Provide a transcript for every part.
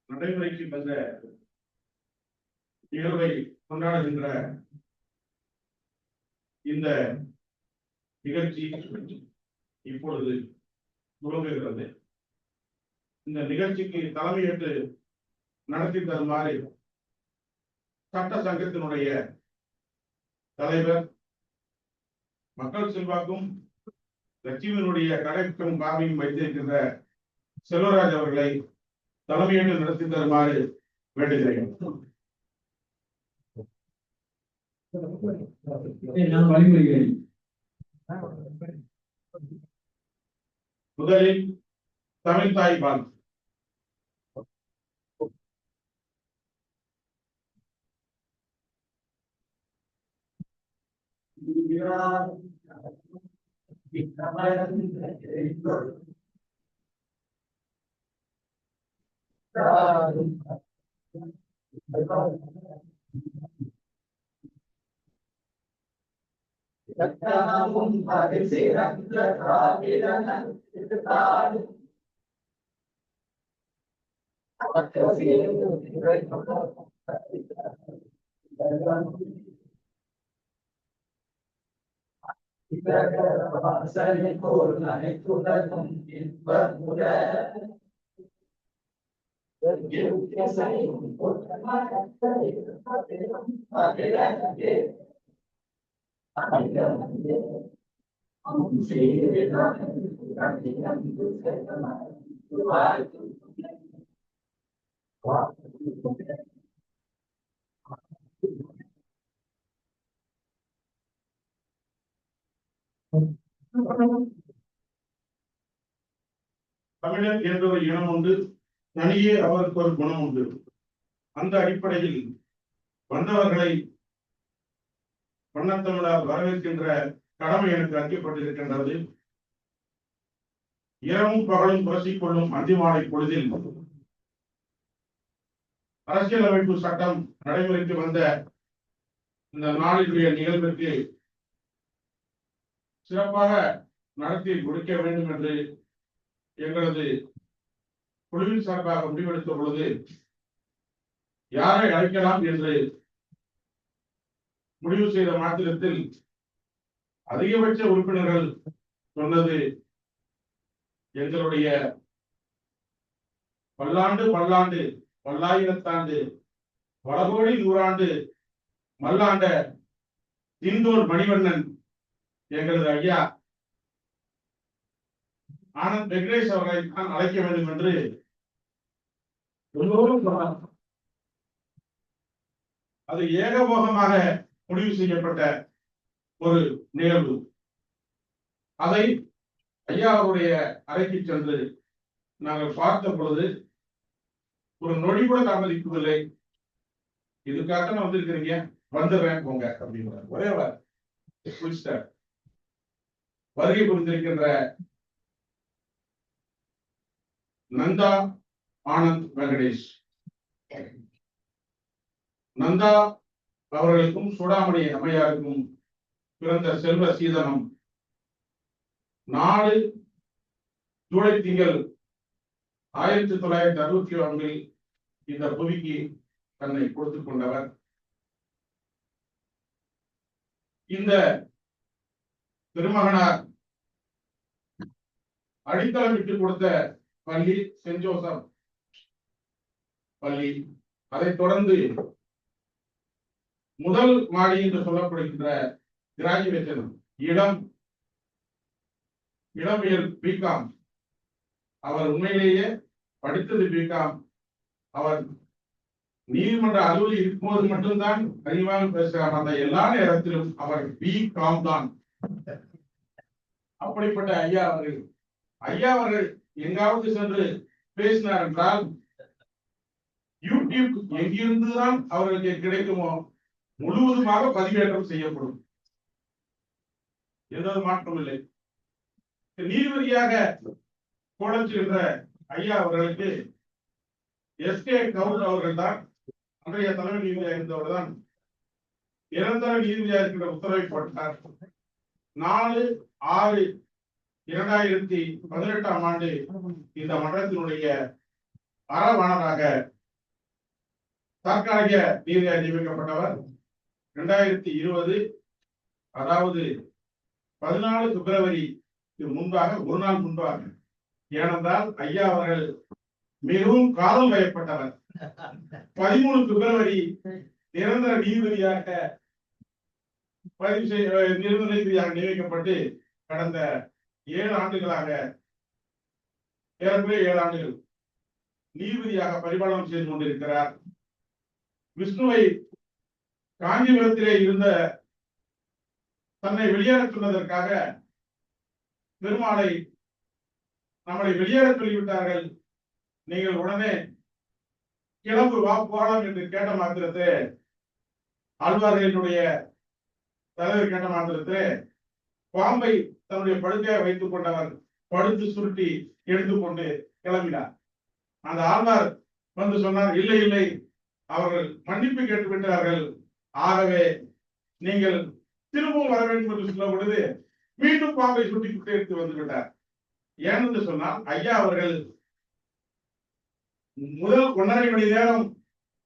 நடைமுறைக்கு வந்த நிகழ்வை கொண்டாடுகின்ற இந்த நிகழ்ச்சி இப்பொழுது துவங்குகிறது. இந்த நிகழ்ச்சிக்கு தலைமையேற்று நடத்தி தருமாறு சட்ட சங்கத்தினுடைய தலைவர், மக்கள் செல்வாக்கும் லட்சுமியினுடைய கடைக்கும் பார்வையும் வைத்திருக்கின்ற செல்வராஜ் அவர்களை தலைமையேற்று நடத்தி தருமாறு வேண்டுகிறேன். முதலில் தமிழ் தாய் வாழ்த்து. தமிழர் என்ற ஒரு இனம் உண்டு, தனியே அவருக்கு ஒரு குணம் உண்டு. அந்த அடிப்படையில் வந்தவர்களை வண்ணத்தமிழால் வரவேற்கின்ற கடமை எனக்கு அளிக்கப்பட்டிருக்கின்றது. இரவும் பகலும் புரசிக் கொள்ளும் அந்திமாலை பொழுதில் அரசியலமைப்பு சட்டம் நடைமுறைக்கு வந்த இந்த நாளினுடைய நிகழ்விற்கு சிறப்பாக நடத்தி முடிக்க வேண்டும் என்று எங்களது குழுவின் சார்பாக முடிவெடுத்த பொழுது யாரை அழைக்கலாம் என்று முடிவு செய்த மாத்திரத்தில் அதிகபட்ச உறுப்பினர்கள் சொன்னது எங்களுடைய பல்லாண்டு பல்லாண்டு பல்லாயிரத்தாண்டு பலகோடி நூறாண்டு மல்லாண்ட திந்தோர் மணிவண்ணன் எங்களது ஐயா ஆனந்த் வெங்கடேஷ் அவர்களை தான் அழைக்க வேண்டும் என்று எல்லோரும் சொன்னார். அது ஏகபோகமாக முடிவு செய்யப்பட்ட ஒரு நிகழ்வு. அதை ஐயா அவருடைய அறைக்கு சென்று நாங்கள் பார்த்த பொழுது ஒரு நொடி கூட தாமதிக்கவில்லை. இதுக்காக நான் வந்திருக்கிறீங்க, வந்துடுறேன் போங்க அப்படிங்கிற ஒரே வருகை புரிந்திருக்கின்ற நந்தா ஆனந்த் வெங்கடேஷ், நந்தா அவர்களுக்கும் சூடாமணி அம்மையாருக்கும் பிறந்த செல்வ சீதனம் 4 ஜூலை திங்கள் 1964 இந்த புவிக்கு தன்னை கொடுத்துக் கொண்டவர். இந்த திருமகனார் அடித்தளம் விட்டு கொடுத்த பள்ளி சென்ட் ஜோசப் பள்ளி. அதைத் தொடர்ந்து முதல் மாடி என்று சொல்லப்படுகின்ற கிராஜுவேஷன் இளமியல் பிகாம் அவர் உண்மையிலேயே படித்தது பிகாம். அவர் நீதிமன்ற அலுவலில் இருக்கும்போது மட்டும்தான் அறிவாக பேசுகிறார். அந்த எல்லா நேரத்திலும் அவர் பிகாம் தான். அப்படிப்பட்ட ஐயா அவர்கள் எங்காவது சென்று பேசினார் என்றால் யூடியூப் எங்கிருந்துதான் அவர்களுக்கு கிடைக்குமோ முழுவதுமாக பதிவேற்றம் செய்யப்படும். எந்த மாற்றம் இல்லை. நீதிபதியாக கோலச்சுகின்ற ஐயா அவர்களுக்கு எஸ்.கே. கவுல் அவர்கள் தான் அன்றைய தலைமை நீதிபதியாக இருந்தவர் தான் நிரந்தர நீதிபதியாக இருக்கின்ற உத்தரவை போட்டார். 4/6/2018 ஆண்டு இந்த மன்றத்தினுடைய அறவாணராக தற்காலிக நீதிபதியாக நியமிக்கப்பட்டவர். 2020 அதாவது 14 பிப்ரவரி முன்பாக, ஒரு நாள் முன்பாக. ஏனென்றால் ஐயா அவர்கள் மிகவும் காதல் வயப்பட்டவர். 13 பிப்ரவரி நிரந்தர நீதிபதியாக நிரந்தர நீதிபதியாக நியமிக்கப்பட்டு கடந்த 7 ஆண்டுகளாக, ஏறக்குறைய 7 ஆண்டுகள் நீதிபதியாக பரிபாலனம் செய்து கொண்டிருக்கிறார். விஷ்ணுவை காஞ்சிபுரத்திலே இருந்த தன்னை வெளியேற சொன்னதற்காக பெருமாளை நம்மளை வெளியேற சொல்லிவிட்டார்கள், நீங்கள் உடனே கிளம்பு வா போகலாம் என்று கேட்ட மாத்திரத்தை, ஆழ்வார்களினுடைய தலைவர் கேட்ட மாத்திரத்தை பாம்பை தன்னுடைய படுக்கையாக வைத்துக் கொண்டவர் படுத்து சுருட்டி எடுத்துக்கொண்டு கிளம்பினார். அந்த ஆழ்வார் வந்து சொன்னார், இல்லை இல்லை, அவர்கள் மன்னிப்பு கேட்டு விட்டார்கள், ஆகவே நீங்கள் திரும்பவும் வர வேண்டும் என்று சொல்ல பொழுது மீண்டும் பாம்பை சுட்டி சுட்டி எடுத்து வந்து விட்டார். ஏனென்று சொன்னால் ஐயா அவர்கள் முதல் 1.5 மணி நேரம்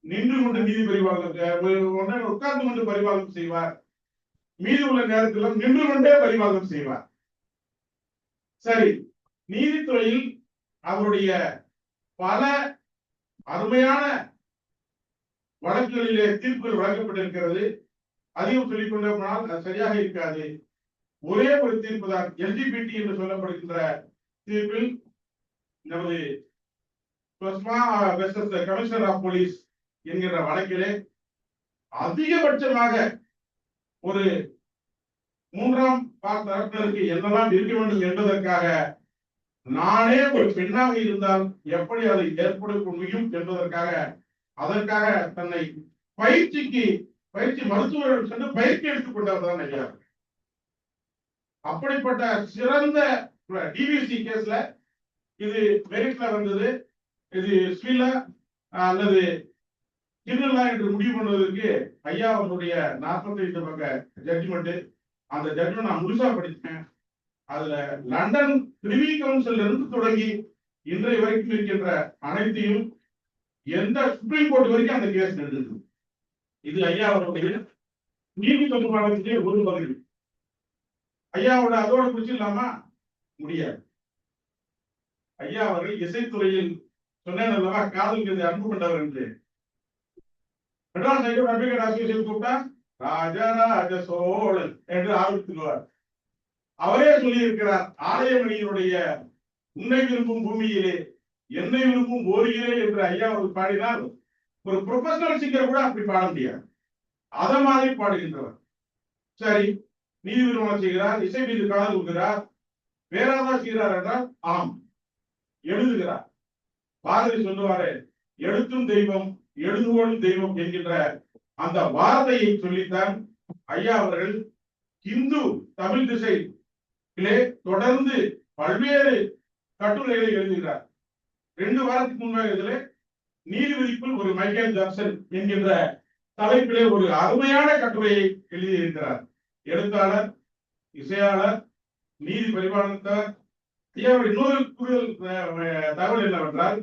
நின்று கொண்டு நீதி பரிபாலனம், உட்கார்ந்து கொண்டு பரிபாலனம் செய்வார். மீதி உள்ள நேரத்திலும் நின்று கொண்டே பரிபாலனம் செய்வார். சரி, நீதித்துறையில் அவருடைய பல அருமையான வழக்குகளிலே தீர்ப்புகள் வழங்கப்பட்டிருக்கிறது. அதிகம் சொல்லிக் கொண்டே போனால் அது சரியாக இருக்காது. ஒரே ஒரு தீர்ப்பு தான் எல்ஜிபிடி என்று சொல்லப்படுகின்ற தீர்ப்பில் நமது கமிஷனர் ஆஃப் போலீஸ் என்கிற வழக்கிலே அதிகபட்சமாக ஒரு 3ஆம் தரப்பினருக்கு என்னெல்லாம் இருக்க வேண்டும் என்பதற்காக நானே ஒரு பெண்ணாக இருந்தால் எப்படி அதை ஏற்படுத்த முடியும் என்பதற்காக அதற்காக தன்னை பயிற்சி மருத்துவர்கள் சென்று பயிற்சி எடுத்துக் கொண்டவர் தான் ஐயா. அப்படிப்பட்ட சிறந்த டிவிசி கேஸ்ல இது மெரிட்ல வந்தது. இது ஸ்ரீலா அல்லது கிரிமினலா என்று முடிவு பண்ணுவதற்கு ஐயா அவர்களுடைய 45 பக்க ஜட்ஜ்மெண்ட், அந்த ஜட்ஜ்மெண்ட் நான் முழுசா படித்தேன். அதுல லண்டன் பிரிவி கவுன்சில் இருந்து தொடங்கி இன்றைய வரைக்கும் இருக்கின்ற அனைத்தையும் எந்த சுப்ரீம் கோர்ட் வரைக்கும் அந்த கேஸ் நடந்தது. இது ஐயா அவர்களுடைய நீதி தொடர்பாளர்களே ஒரு பகுதி. ஐயாவோட அதோட குறிச்சிடலாமா? முடியாது. ஐயா அவர்கள் இசைத்துறையில் சொன்னேன் அல்லவா, காதல் மீது அன்பு கொண்டவர் என்று. மெட்ராஸ் ஹைகோர்ட் அட்வொகேட் அசோசியேஷன் கூப்பிட்டா ராஜராஜ சோழன் என்று ஆரம்பித்துள்ளார். அவரே சொல்லி இருக்கிறார், ஆலயமணியினுடைய உன்னை விரும்பும் பூமியிலே என்னை விரும்பும் ஓரியிலே என்று ஐயா அவர்கள் பாடினால் ஒரு ப்ரொபஷனல் சிங்கர் கூட அப்படி பாட முடியாது. அத மாதிரி பாடுகின்றவர். சரி, நீதி விரும்பம் செய்கிறார், இசை மீது காதல் கொள்கிறார், வேற ஏதாவது செய்கிறார் என்றால் ஆம், எழுதுகிறார். பாரதி சொல்லுவாரு, எழுத்தும் தெய்வம் எழுதுவோடும் தெய்வம் என்கின்ற அந்த வார்த்தையை சொல்லித்தான் ஐயா அவர்கள் இந்து தமிழ் திசையிலே தொடர்ந்து பல்வேறு கட்டுரைகளை எழுதுகிறார். 2 வாரத்துக்கு முன்பாக இதிலே நீதிபதிக்குள் ஒரு மைக்கேல் ஜாக்சன் என்கின்ற தலைப்பிலே ஒரு அருமையான கட்டுரையை எழுதியிருக்கிறார். எழுத்தாளர், இசையாளர், நீதி பரிபாலனத்தார். ஐயாவுடைய இன்னொரு கூடுதல் தகவல் என்னவென்றால்,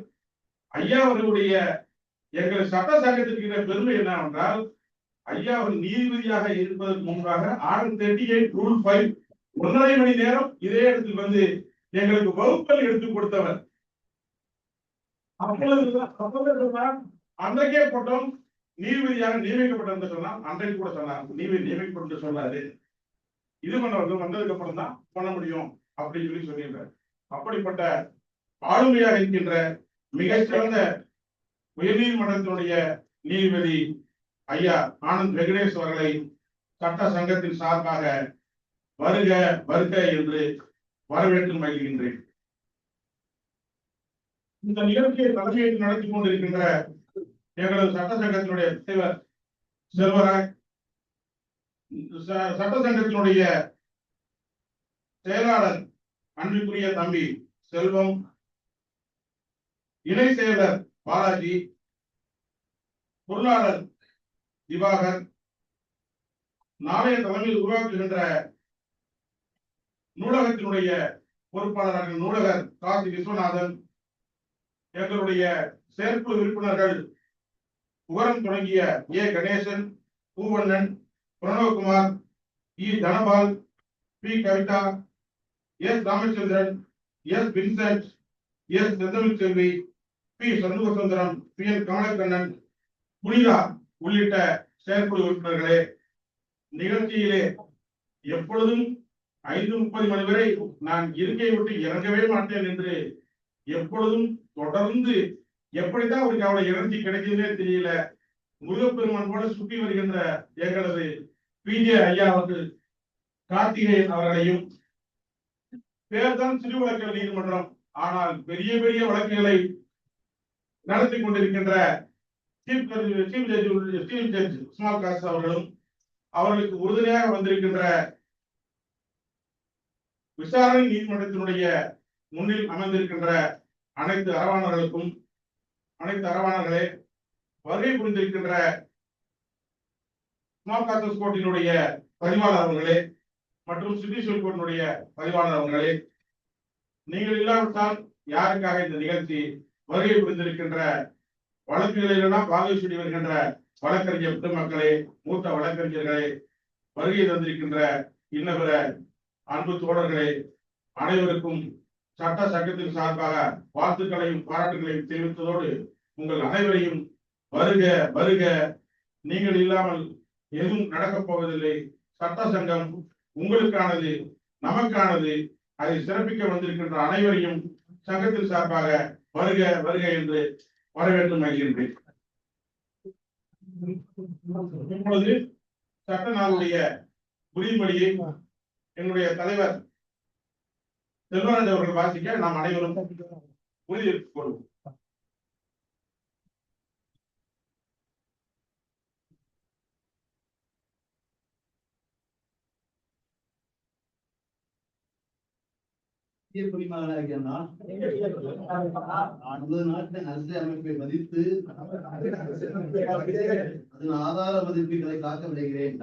ஐயா அவர்களுடைய எங்கள் சட்ட சங்கத்திற்கு பெருமை என்னவென்றால், ஐயா அவர்கள் நீதிபதியாக இருப்பதற்கு முன்பாக ஆர்டர் 38 ரூல் 5 1.5 மணி நேரம் இதே இடத்தில் வந்து எங்களுக்கு வகுப்பல் எடுத்துக் கொடுத்தவர். அன்றைக்கே போட்டோம் நீதிபதியாக நியமிக்கப்பட்ட சொன்னால், அன்றைக்கு கூட சொன்னார் நீதிபதி நியமிக்கப்பட்டு சொன்னாரு, இது பண்ண வந்ததுக்கு அப்புறம் தான் பண்ண முடியும் அப்படின்னு சொல்லியிருந்தார். அப்படிப்பட்ட ஆளுமையாக இருக்கின்ற மிகச்சிறந்த உயர்நீதிமன்றத்தினுடைய நீதிபதி ஐயா ஆனந்த் வெங்கடேஷ் அவர்களை சட்ட சங்கத்தின் சார்பாக வருக வருக என்று வரவேற்று மகிழ்கின்றேன். இந்த நிகழ்ச்சியை தலைமையேற்று நடத்தி கொண்டிருக்கின்ற எங்களது சட்ட சங்கத்தினுடைய தலைவர் செல்வராஜ், சட்ட சங்கத்தினுடைய செயலாளர் அன்பிற்குரிய தம்பி செல்வம், இணை செயலர் பாலாஜி, பொருளாளர் திவாகர், நாளைய தலைமையில் உருவாக்குகின்ற நூலகத்தினுடைய பொறுப்பாளராக நூலகர் காசி விஸ்வநாதன், எங்களுடைய செயற்குழு உறுப்பினர்கள் உகரம் தொடங்கிய A Ganesan, Poovannan, Pranavakumar, E Dhanapal, P Kavitha, S Ramachandran, S Vincent, S Senthamizh Selvi, P Shanmugasundaram, P N Kamalakannan, Punitha உள்ளிட்ட செயற்குழு உறுப்பினர்களே, நிகழ்ச்சியிலே எப்பொழுதும் 5:30 மணி வரை நான் இருக்கையை விட்டு இறங்கவே மாட்டேன் என்று எப்பொழுதும் தொடர்ந்து எப்படித்தான் அவருக்கு அவ்வளவு எனர்ஜி கிடைக்குதுன்னே தெரியல. முருகப்பெருமான் போல சுற்றி வருகின்ற எங்களது பிஜே ஐயா அவர்கள், கார்த்திகேயன் அவர்களையும், பேர்தான் சிறு வழக்கு நீதிமன்றம், ஆனால் பெரிய பெரிய வழக்குகளை நடத்தி கொண்டிருக்கின்ற சீஃப் ஜட்ஜ் ஸ்மால் காஸ் அவர்களும், அவர்களுக்கு உறுதுணையாக வந்திருக்கின்ற விசாரணை நீதிமன்றத்தினுடைய முன்னில் அமர்ந்திருக்கின்ற அனைத்து அரவாணர்களே, வருகை புரிந்திருக்கின்ற ஸ்மால் காசஸ் கோர்ட்டினுடைய பதிவாளர் அவர்களே மற்றும் ஜுடிஷியல் கோர்ட்டினுடைய பதிவாளர் அவர்களே, நீங்கள் இல்லாவிட்டால் யாருக்காக இந்த நிகழ்ச்சி? வருகை புரிந்திருக்கின்ற வழக்குகளிலெல்லாம் பாதை சுடி வருகின்ற வழக்கறிஞர் பெருமக்களே, மூத்த வழக்கறிஞர்களே, வருகை தந்திருக்கின்ற இன்னபிற அன்பு தோழர்களே, அனைவருக்கும் சட்ட சங்கத்தின் சார்பாக வாழ்த்துக்களையும் பாராட்டுகளையும் தெரிவித்ததோடு உங்கள் அனைவரையும் வருக வருக, நீங்கள் இல்லாமல் எதுவும் நடக்கப் போவதில்லை. சட்ட சங்கம் உங்களுக்கானது, நமக்கானது. அதை சிறப்பிக்க வந்திருக்கின்ற அனைவரையும் சங்கத்தின் சார்பாக வருக வருக என்று வரவேற்று மகிழ்கின்றேன். இப்பொழுது சட்ட நாளுடைய உறுதிமொழியை என்னுடைய தலைவர் செல்வராஜ் அவர்கள் வாசிக்க நாம் அனைவரும் உறுதியேற்றுக் கொள்வோம். குடிமகனாகிய நான் நமது நாட்டின் அரசியல் அமைப்பை மதித்து அதன் ஆதார மதிப்புகளை காக்க விடுகிறேன்.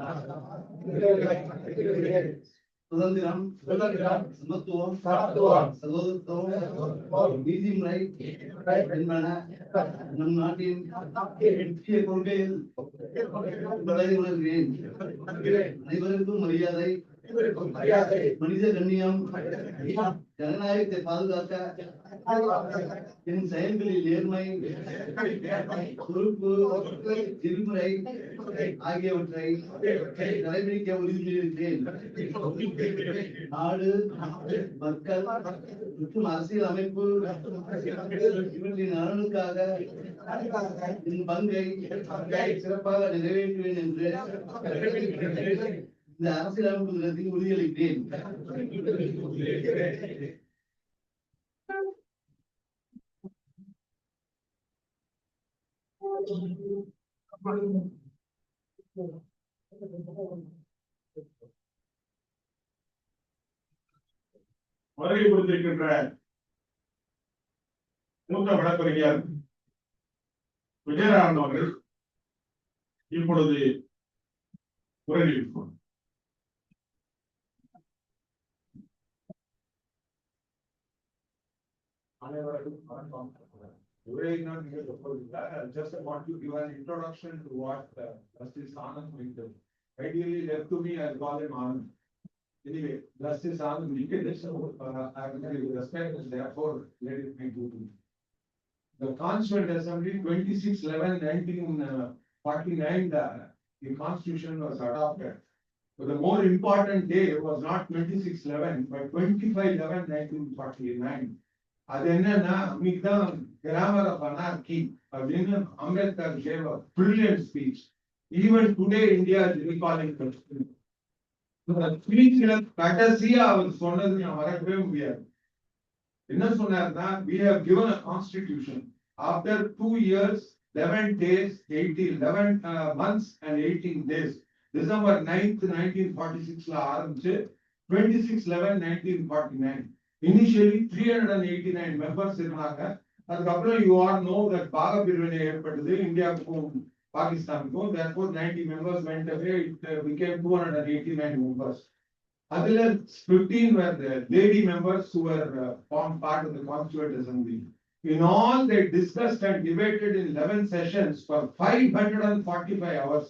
சுதந்திரம், சமத்துவம், சகோதரத்துவம், நீதிமுறை என்பன நம் நாட்டின் முக்கிய கொள்கையில் உணர்கிறேன். அனைவருக்கும் மரியாதை, மனித கண்ணியம், ஜனநாயகத்தை பாதுகாக்க என் செயல்களில் நேர்மை, பொறுப்பு, திருமுறை ஆகியவற்றை கடைபிடிக்க உறுதியேற்கிறேன். நாடு, மக்கள் மற்றும் அரசியல் அமைப்பு இவற்றின் நலனுக்காக என் பங்கை சிறப்பாக நிறைவேற்றுவேன் என்று இந்த அரசியலமைப்பு தினத்தில் உறுதியளிக்கிறேன். வருகை புரிந்திருக்கின்ற மூத்த வழக்கறிஞர் விஜயராமன் அவர்கள் இப்பொழுது உரையாற்றுவார். Just want to give an introduction to what Justice Anand Vinkel. Ideally left to me, I'll call him Anand. Anyway, Justice Anand Vinkel, I will give respect and therefore let it be to me. The Constituent Assembly 26/11/1949, the Constitution was adopted. So the more important day was not 26/11, but 25/11/1949. அது என்னன்னா இன்னைக்குதான் grammar of அனார்கி அப்படின்னு Ambedkar gave a brilliant speech. Even today India is recalling that speech. இந்த ஸ்பீச்ல கடைசியா அவர் சொன்னது நான் மறக்கவே முடியாது. என்ன சொன்னார்னா, we have given a constitution after 2 years 11 days 11 months and 18 days. December 9th 1946 ல ஆரம்பிச்சு 26/11/1949 initially 389 members இருந்தாங்க. அதுக்கப்புறம் you all know that பாக பிரிவினை ஏற்பட்டது இந்தியாவுக்கும் பாகிஸ்தானுக்கும். therefore 90 members went away. It became 289 members. அதுல 15 were the lady members who were formed part of the Constituent Assembly. In all, they discussed and debated in 11 sessions for 545 hours.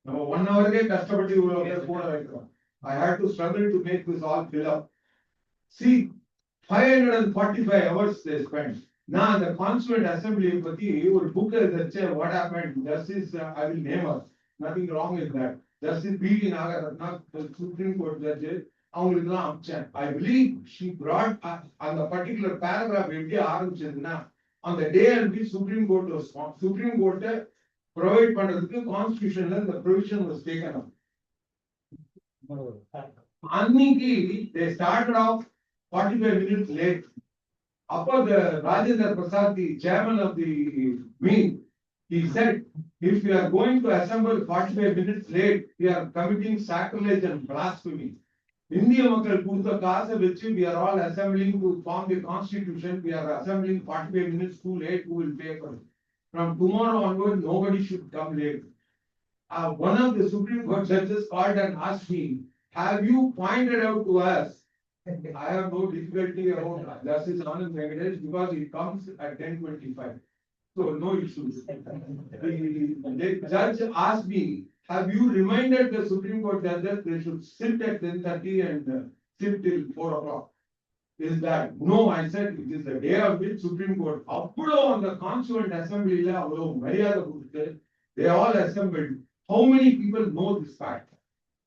Now, 1 hour ke கஷ்டப்பட்டு இவ்வளவு பேர் கூட வைக்கிறோம். I had to struggle to make this all fill up. See, 545 hours they spent. நான் அந்த Constituent Assembly பத்தி ஒரு book எழுதிச்சே, what happened, Justice, I will name her, nothing wrong with that. Justice B.D. Nagaratna, Supreme Court judge, அவங்களுக்குலாம் அமிச்சேன். I believe she brought அந்த particular paragraph எப்படி ஆரம்பிச்சதுன்னா, on the day on which Supreme Court was formed, Supreme Court provide பண்றதுக்கு Constitutionல the provision was taken up. அன்னைக்கு they started off 45 minutes late. அப்போ the Rajendra Prasad, the chairman of the wing, he said, if we are going to assemble 45 minutes late, we are committing sacrilege and blasphemy. இந்திய மக்கள் கொடுத்த காசை வச்சு we are all assembling to form the constitution. We are assembling 45 minutes too late. Who will pay for it? From tomorrow onward, nobody should come late. One of the Supreme Court judges called and asked me, have you pointed out to us? I have no difficulty about Justice Anand Venkatesh because it comes at 10:25. So no issues. The judge asked me, have you reminded the Supreme Court judges they should sit at 10:30 and sit till 4 o'clock? Is that? No, I said it is the day of which Supreme Court. Appudo on the Constituent Assembly la avlo mariyada koduthu they all assembled. How many people know this fact?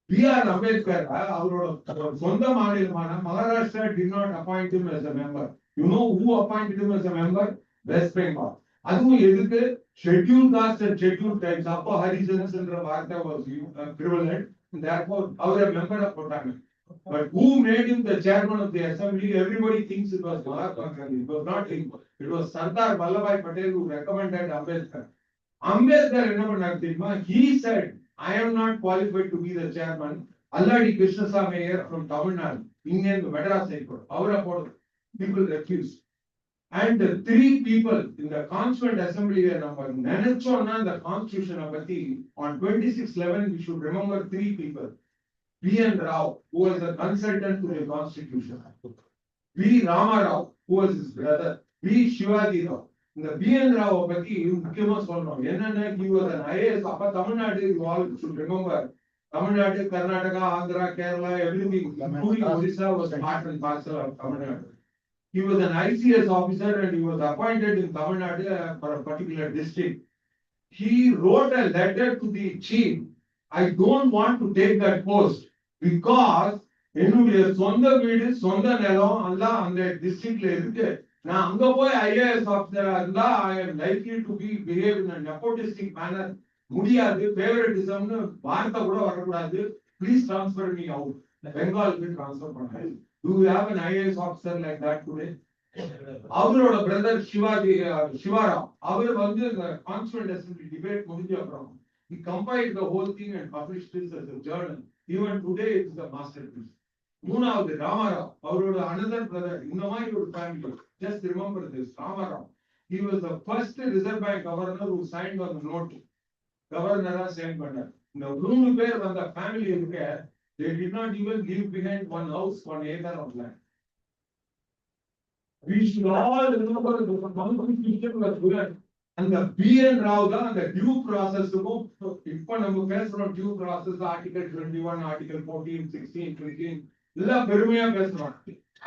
B.R. Ambedkar avaroda சொந்த மாநிலமான Maharashtra did not appoint him as a member. You know who appointed him as a member? West Bengal. அதுவும் எதுக்கு? Scheduled caste and scheduled tribes. அப்போ ஹரிஜன்ஸ் என்ற வார்த்தை was prevalent. Therefore our member of போட்டாங்க. But who made him the chairman of the assembly? Everybody thinks it was Mahatma Gandhi. It was not him. It was Sardar Vallabhbhai Patel who recommended Ambedkar. Ambedkar என்ன பண்ணாரு தெரியுமா? He said, I am not qualified to be the chairman. Alladi Krishnasamy Iyer from Tamil Nadu, Indian Madras High Court. அவரை போடு. People refused. And 3 people in the Constituent Assembly நம்ம நினைச்சோம்னா the Constitution பத்தி on 26/11 we should remember 3 people. B.N. Rao, who was a consultant to the Constitution. V. Rama Rao, who was his brother. V. Shivaji Rao. இந்த B.N. Rao பத்தி முக்கியமா சொல்லணும். என்னன்னா he was an IAS. அப்ப Tamil Nadu you all should remember. Tamil Nadu, Karnataka, Andhra, Kerala, everything, including Odisha was part and parcel of Tamil Nadu. He was an ICS officer and he was appointed in Tamil Nadu for a particular district. He wrote a letter to the chief. I don't want to take that post because என்னுடைய சொந்த வீடு, சொந்த நிலம் எல்லாம் அந்த டிஸ்ட்ரிக்ட்ல இருக்கு. நான் அங்க போய் IAS ஆஃபீஸரா இருந்தா I am likely to be behave in a nepotistic manner. முடியாது. ஃபேவரட்டிசம்னு வார்த்தை கூட வரக்கூடாது. Please transfer me out. பெங்காலுக்கு ட்ரான்ஸ்ஃபர் பண்ணாரு. Do you have an IAS officer like that today? அவரோட பிரதர் சிவாராம் அவர் வந்து இந்த Constituent Assembly debate முடிஞ்ச அப்புறம் he compiled the whole thing and published this as a journal. Even today it is a masterpiece. மூணாவது ராமாராவ், அவரோட another brother. இந்த மாதிரி ஒரு family. Just remember this. Rama Rao. He was the first Reserve Bank governor who signed on the note. கவர்னரா sign பண்ணார். இந்த 3 பேர் வந்த family இருக்க they did not even leave behind 1 house, 1 acre of land. We should all remember the constitution was good. And the B.N. Rao தான் அந்த due process-க்கும் இப்ப நம்ம பேசுறோம் due process article 21, article 14, 16, 15 எல்லாம் பெருமையா பேசுறோம்.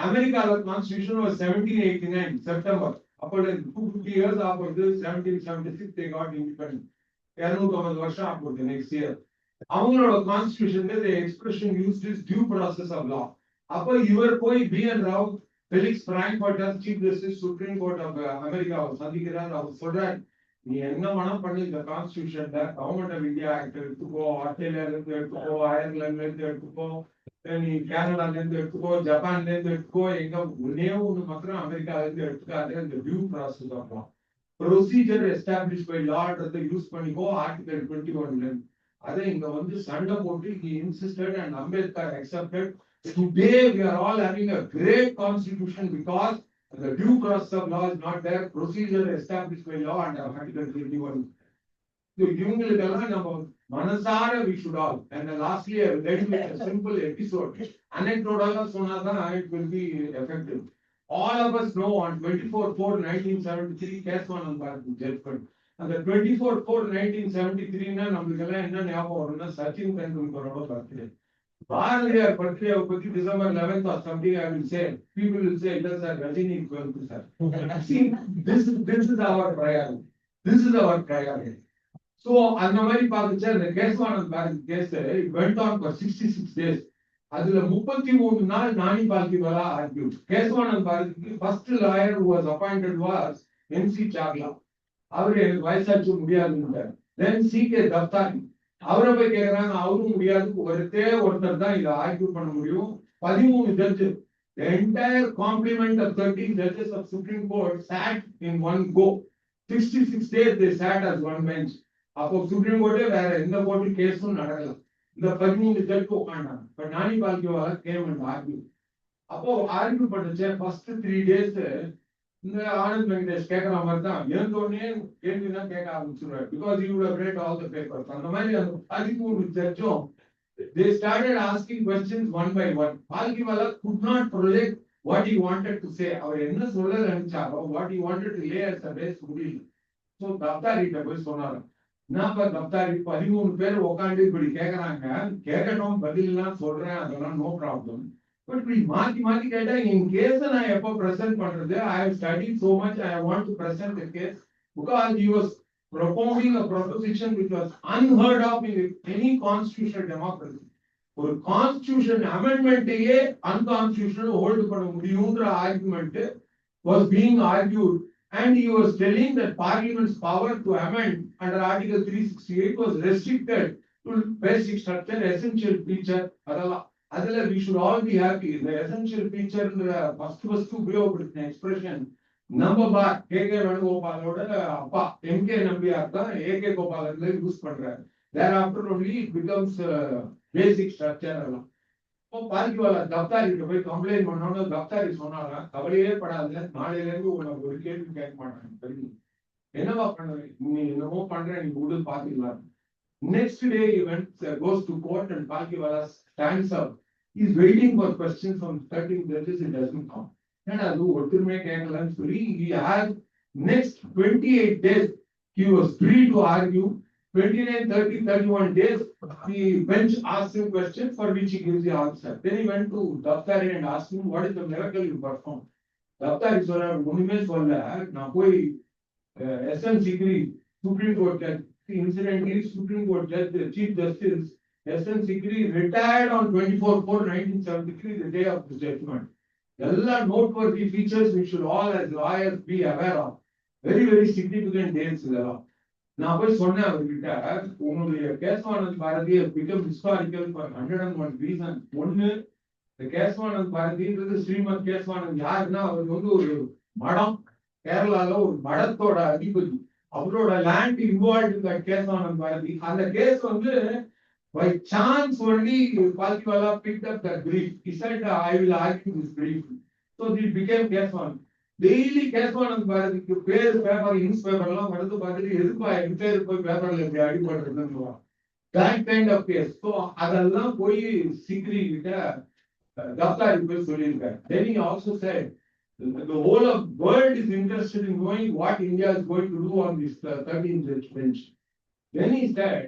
அமெரிக்கால constitution was 1789 September. அப்போ 250 years after 1776 they got independent. 250 வருஷம் ஆகுது next year. அவங்களோட கான்ஸ்டிடியூஷன்ல the expression used is due process of law. அப்ப இவர் போய் B.N. Rao Felix Frankfurter, Chief Justice, Supreme Court of America, அவர் சந்திக்கிறார். அவர் சொல்றார், நீ என்ன வேணா பண்ணு இந்த கான்ஸ்டிடியூஷன்ல, கவர்மெண்ட் ஆஃப் இந்தியா ஆக்ட் எடுத்துக்கோ, ஆஸ்திரேலியால இருந்து எடுத்துக்கோ, அயர்லாந்துல இருந்து எடுத்துக்கோ, நீ கனடால இருந்து எடுத்துக்கோ, ஜப்பான்ல இருந்து எடுத்துக்கோ, எங்க ஒன்னே ஒண்ணு மாத்திரம் அமெரிக்கால இருந்து எடுத்துக்காது, இந்த டியூ ப்ராசஸ் ஆகலாம். ப்ரொசீஜர் எஸ்டாப்ளிஷ் பை லான்றதை யூஸ் பண்ணிக்கோ, ஆர்டிகல் 21. அதை இங்க வந்து சண்டை போட்டு he insisted and Ambedkar accepted. Today we are all having a great constitution because the due process of law is not there, procedure established by law and article 21. So இவங்களுக்கெல்லாம் நம்ம மனசார we should all, and lastly I will let you a simple episode, anecdotal சொன்னாதான் it will be effective. All of us know on 24/4/1973 கேசவானந்த் Bharathi judgment. அந்த 24/4/1973 நம்மளுக்கு எல்லாம் என்ன ஞாபகம் வரும்னா சச்சின் தெண்டுல்கரோட பர்த்டே. பாரதியார் பர்த்டேவை பத்தி December 11th or something I will say, people will say இல்ல sir Rajini Kovind sir. See, this is our priority. This is our priority. So அந்த மாதிரி பார்த்துச்சா இந்த Kesavananda Bharati case went on for 66 days. அதுல 33 நாள் நானி பால்கிவாலா ஆர்கியூ. கேசவானந்த் பாரதிக்கு first lawyer who was appointed was NC சாக்லா. அவரு எனக்கு வயசாச்சு முடியாதுன்றார். தென் CK தப்தாரி, அவரை போய் கேட்கறாங்க, அவரும் முடியாது, ஒருத்தர் தான் இதை ஆர்கியூ பண்ண முடியும். 13 judge, the entire complement of 13 judges of Supreme Court sat in one go. 66 days they sat as one bench. அப்போ சுப்ரீம் கோர்ட்டே வேற எந்த கோர்ட்டு கேஸும் நடக்கல. இந்த 13 ஜட்ஜு உட்காண்டாங்க. But Nani Palkhivala came and argue. அப்போ ஆர்கியூ பண்ணுச்சு ஃபர்ஸ்ட் 3 days. இந்த ஆனந்த் வெங்கடேஷ் கேட்கற மாதிரி தான் எழுந்தோடனே கேள்விதான் கேட்க ஆரம்பிச்சுருவாரு. Because you would have read all the papers. அந்த மாதிரி அந்த 13 ஜட்ஜும் they started asking questions one by one. Palkhivala could not project what he wanted to say. அவர் என்ன சொல்ல நினைச்சாரோ, what he wanted to lay as a base முடியல. So தப்தாரிட்ட போய் சொன்னாரு, என்னப்பா தப்தாரி 13 பேர் உட்காந்து இப்படி கேட்கறாங்க, கேட்கட்டும், பதிலாம் சொல்றேன், அதெல்லாம் நோ ப்ராப்ளம். பட் இப்படி மாத்தி மாத்தி கேட்டா என் கேஸ நான் எப்போ பிரசன்ட் பண்றது? I have studied so much, I want to present the case because he was propounding a proposition which was unheard of in any constitutional democracy. ஒரு கான்ஸ்டிடியூஷன் அமெண்ட்மெண்ட்டையே அன்கான்ஸ்டிடியூஷனல் ஹோல்டு பண்ண முடியும்ன்ற argument was being argued, and he was telling that Parliament's power to amend under Article 368 was restricted to basic structure, essential feature. Adala we should all be happy. The essential feature first உபயோகப்படுத்தின expression number KK வேணுகோபாலோட அப்பா MK Nambiar தான் AK கோபாலன்ல use பண்றாரு. Thereafter only it becomes basic structure. Palkhivala தப்தாரிட்ட போய் complaint பண்ணோன்னு தப்தாரி சொன்னாரா, கவலையே படாத, நாளையில இருந்து உனக்கு ஒரு கேள்வி கேட்க மாட்டாங்க, தெரியும் என்னவா பண்ண, நீ என்னமோ பண்ற, நீ விடு பாத்துக்கலாம். Next day he goes to court and Palkiwala stands up. He is waiting for questions from 13 judges. It doesn't come. And அது ஒருத்தருமே கேட்கலன்னு சொல்லி he had next 28 days he was free to argue. 29, 30, 31 days the bench asked him questions for which he gives the answer. Then he went to Daftari and asked him, what is the miracle you performed? Daftari சொல்றாரு, ஒண்ணுமே சொல்ல, நான் போய் SN Sikri, Supreme Court judge, incidentally Supreme Court judge, the Chief Justice SN Sikri retired on 24/4/1973, the day of the judgment. எல்லா noteworthy features we should all as lawyers be aware of. Very, very significant dates இதெல்லாம். நான் போய் சொன்னேன் அவர்கிட்ட, உங்களுடைய கேசவானந்த் Bharathi become historical for 101 reasons. ஒண்ணு, இந்த கேசவானந்த் பாரதின்றது ஸ்ரீமத் கேசவானந்த் யாருன்னா, அவர் வந்து ஒரு மடம், கேரளால ஒரு மடத்தோட அதிபதி. அவரோட லேண்ட் இன்வால்வ் இந்த கேசவானந்த் பாரதி. அந்த கேஸ் வந்து by chance only Palkiwala picked up that brief. He said, I will argue this brief. So it became Keswanand. Daily கேசவானந்த் பாரதிக்கு பேர் பேப்பர், நியூஸ் பேப்பர் எல்லாம் வருது, பார்த்துட்டு எதுப்பா என் பேர் போய் பேப்பர்ல எப்படி அடிபடுறதுன்னு that kind of case. So அதெல்லாம் போய் சிக்ரி கிட்ட தப்தாரி போய் சொல்லியிருக்காரு. Then he also said the whole of world is interested in knowing what India is going to do on this 13th judge bench. Then he said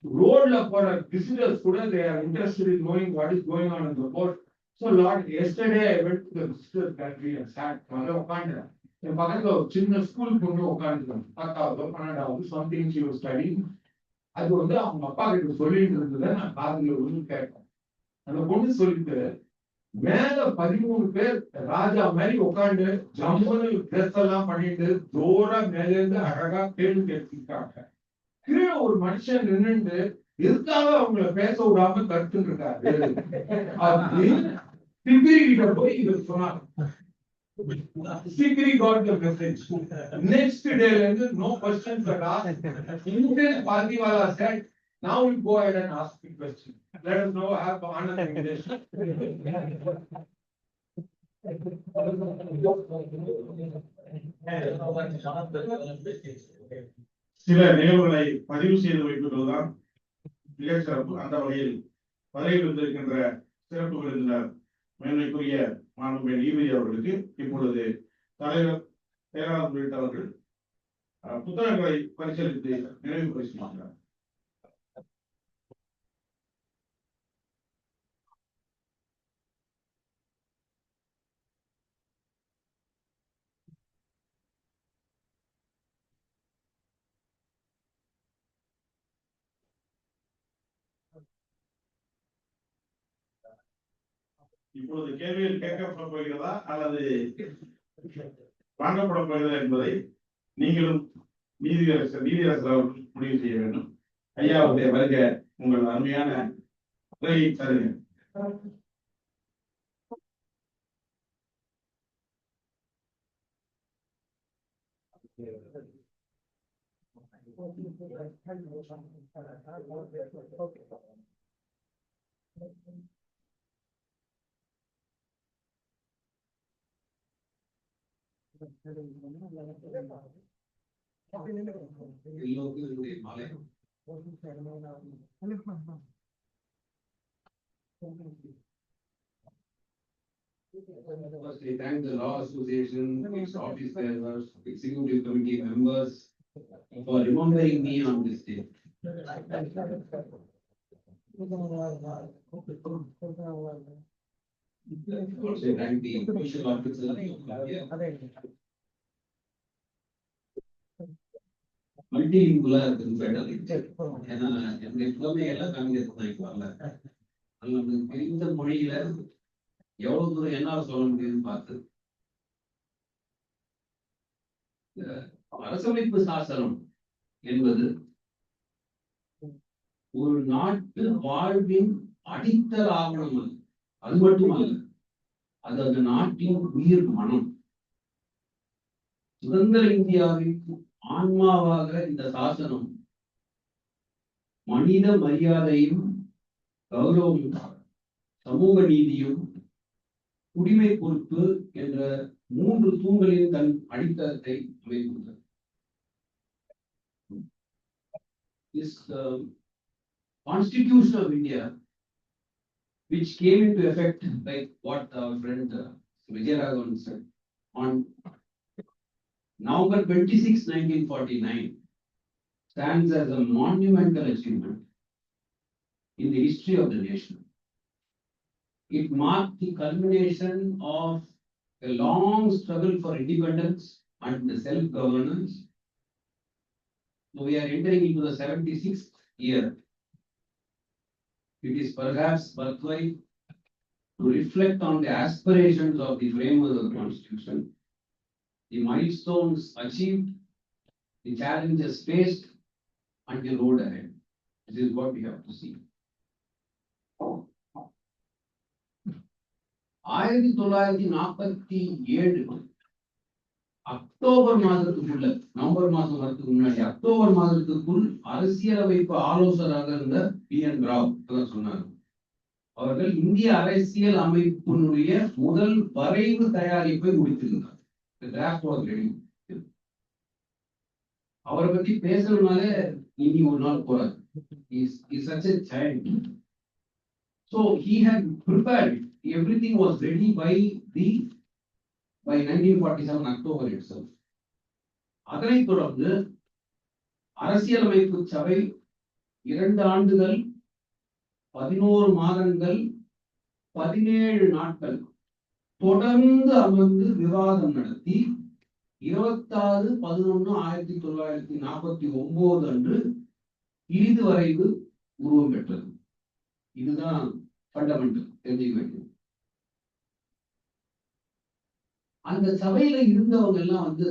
road for visitors today, they are interested in knowing what is going on in the court. So Lord, yesterday I went to the visitor gallery and sat. என் பக்கத்துல ஒரு சின்ன school பொண்ணு உட்காந்துருக்காங்க, 10th or 12th, something she was studying. அது வந்து அவங்க அப்பா கிட்ட சொல்லிட்டு இருந்ததை நான் காதுல ஒண்ணு கேட்டேன். அந்த பொண்ணு சொல்லிட்டு, மேல 13 பேர் ராஜா மாதிரி உட்காந்து ஜம்முன்னு ட்ரெஸ் எல்லாம் பண்ணிட்டு ஜோரா மேல இருந்து அழகா கேள்வி கேட்டுருக்காங்க. கீழே ஒரு மனுஷன் நின்னுட்டு எதுக்காக அவங்கள பேச விடாம கருத்துன்னு இருக்காரு அப்படின்னு சிபிரி கிட்ட போய் இவர் சொன்னார். சிபிரி got the message. Next day no questions were asked. Immediately Pardiwala said, now we go ahead and ask the question. Let us know have Anand English. சில நிகழ்வுகளை பதிவு செய்து வைப்பதுதான் மிக சிறப்பு. அந்த வகையில் பதவியில் இருந்திருக்கின்ற சிறப்பு விருந்தினர் மேன்மைக்குரிய மாண்புமிகு நீதிபதி அவர்களுக்கு இப்பொழுது தலைவர் பேராளர் உள்ளிட்டவர்கள் புத்தகங்களை பரிசீலித்து நினைவு பரிசீலிக்கிறார். இப்பொழுது கேள்வியில் கேட்கப்பட போகிறதா அல்லது வாங்கப்பட போகிறதா என்பதை நீங்களும் நீதியரசர் அவர்கள் முடிவு செய்ய வேண்டும். ஐயாவுடைய வருக உங்கள் அருமையான உரையை தருங்க. First, we thank the Law Association, its office bearers, executive committee members for remembering me on this day. Also thank the official officers of India. Multilingual better. ஏன்னா என்னுடைய புலமையெல்லாம் காமிக்கிறதுக்கு வரல. நமக்கு தெரிந்த மொழியில எவ்வளவு தூரம் என்னால சொல்ல முடியுதுன்னு பார்த்து அரசமைப்பு சாசனம் என்பது ஒரு நாட்டு வாழ்வின் அடித்தல் ஆவணம் அல்ல. அது மட்டுமல்ல, அது அந்த நாட்டின் உயிர் மனம். சுதந்திர இந்தியாவின் ஆன்மாவாக இந்த சாசனம் மனித மரியாதையும் கௌரவமும் சமூக நீதியும் குடிமை பொறுப்பு என்ற 3 தூண்களின் தன் அடித்தளத்தை அமைத்துள்ளது. This Constitution of India, which came into effect, like what our friend Vijayaraghavan said, on November 26, 1949, stands as a monumental achievement in the history of the nation. It marked the culmination of a long struggle for independence and self-governance. So we are entering into the 76th year. It is perhaps worthwhile to reflect on the aspirations of the framers of the Constitution, the milestones achieved, the challenges faced, and the road ahead. This is what we have to see. 1947 October மாதத்துக்குள்ள, November மாதம் வரதுக்கு முன்னாடி October மாதத்துக்குள் அரசியலமைப்பு ஆலோசகராக இருந்த PN Rao சொன்னார். அவர்கள் இந்திய அரசியல் அமைப்பினுடைய முதல் வரைவு தயாரிப்பை முடித்திருந்தார். அவரை பத்தி பேசணும்னாலே இனி ஒரு நாள் போறாரு. So he had prepared it. Everything was ready by 1947 October itself. அதனைத் தொடர்ந்து அரசியலமைப்பு சபை 2 ஆண்டுகள் 11 மாதங்கள் 17 நாட்கள் தொடர்ந்து அமர்ந்து விவாதம் நடத்தி 26/11/1949 அன்று இறுதி வரைவு உருவம் பெற்றது. இதுதான் ஃபண்டமெண்டல் தெரிஞ்சுக்க வேண்டும். அந்த சபையில இருந்தவங்க எல்லாம் வந்து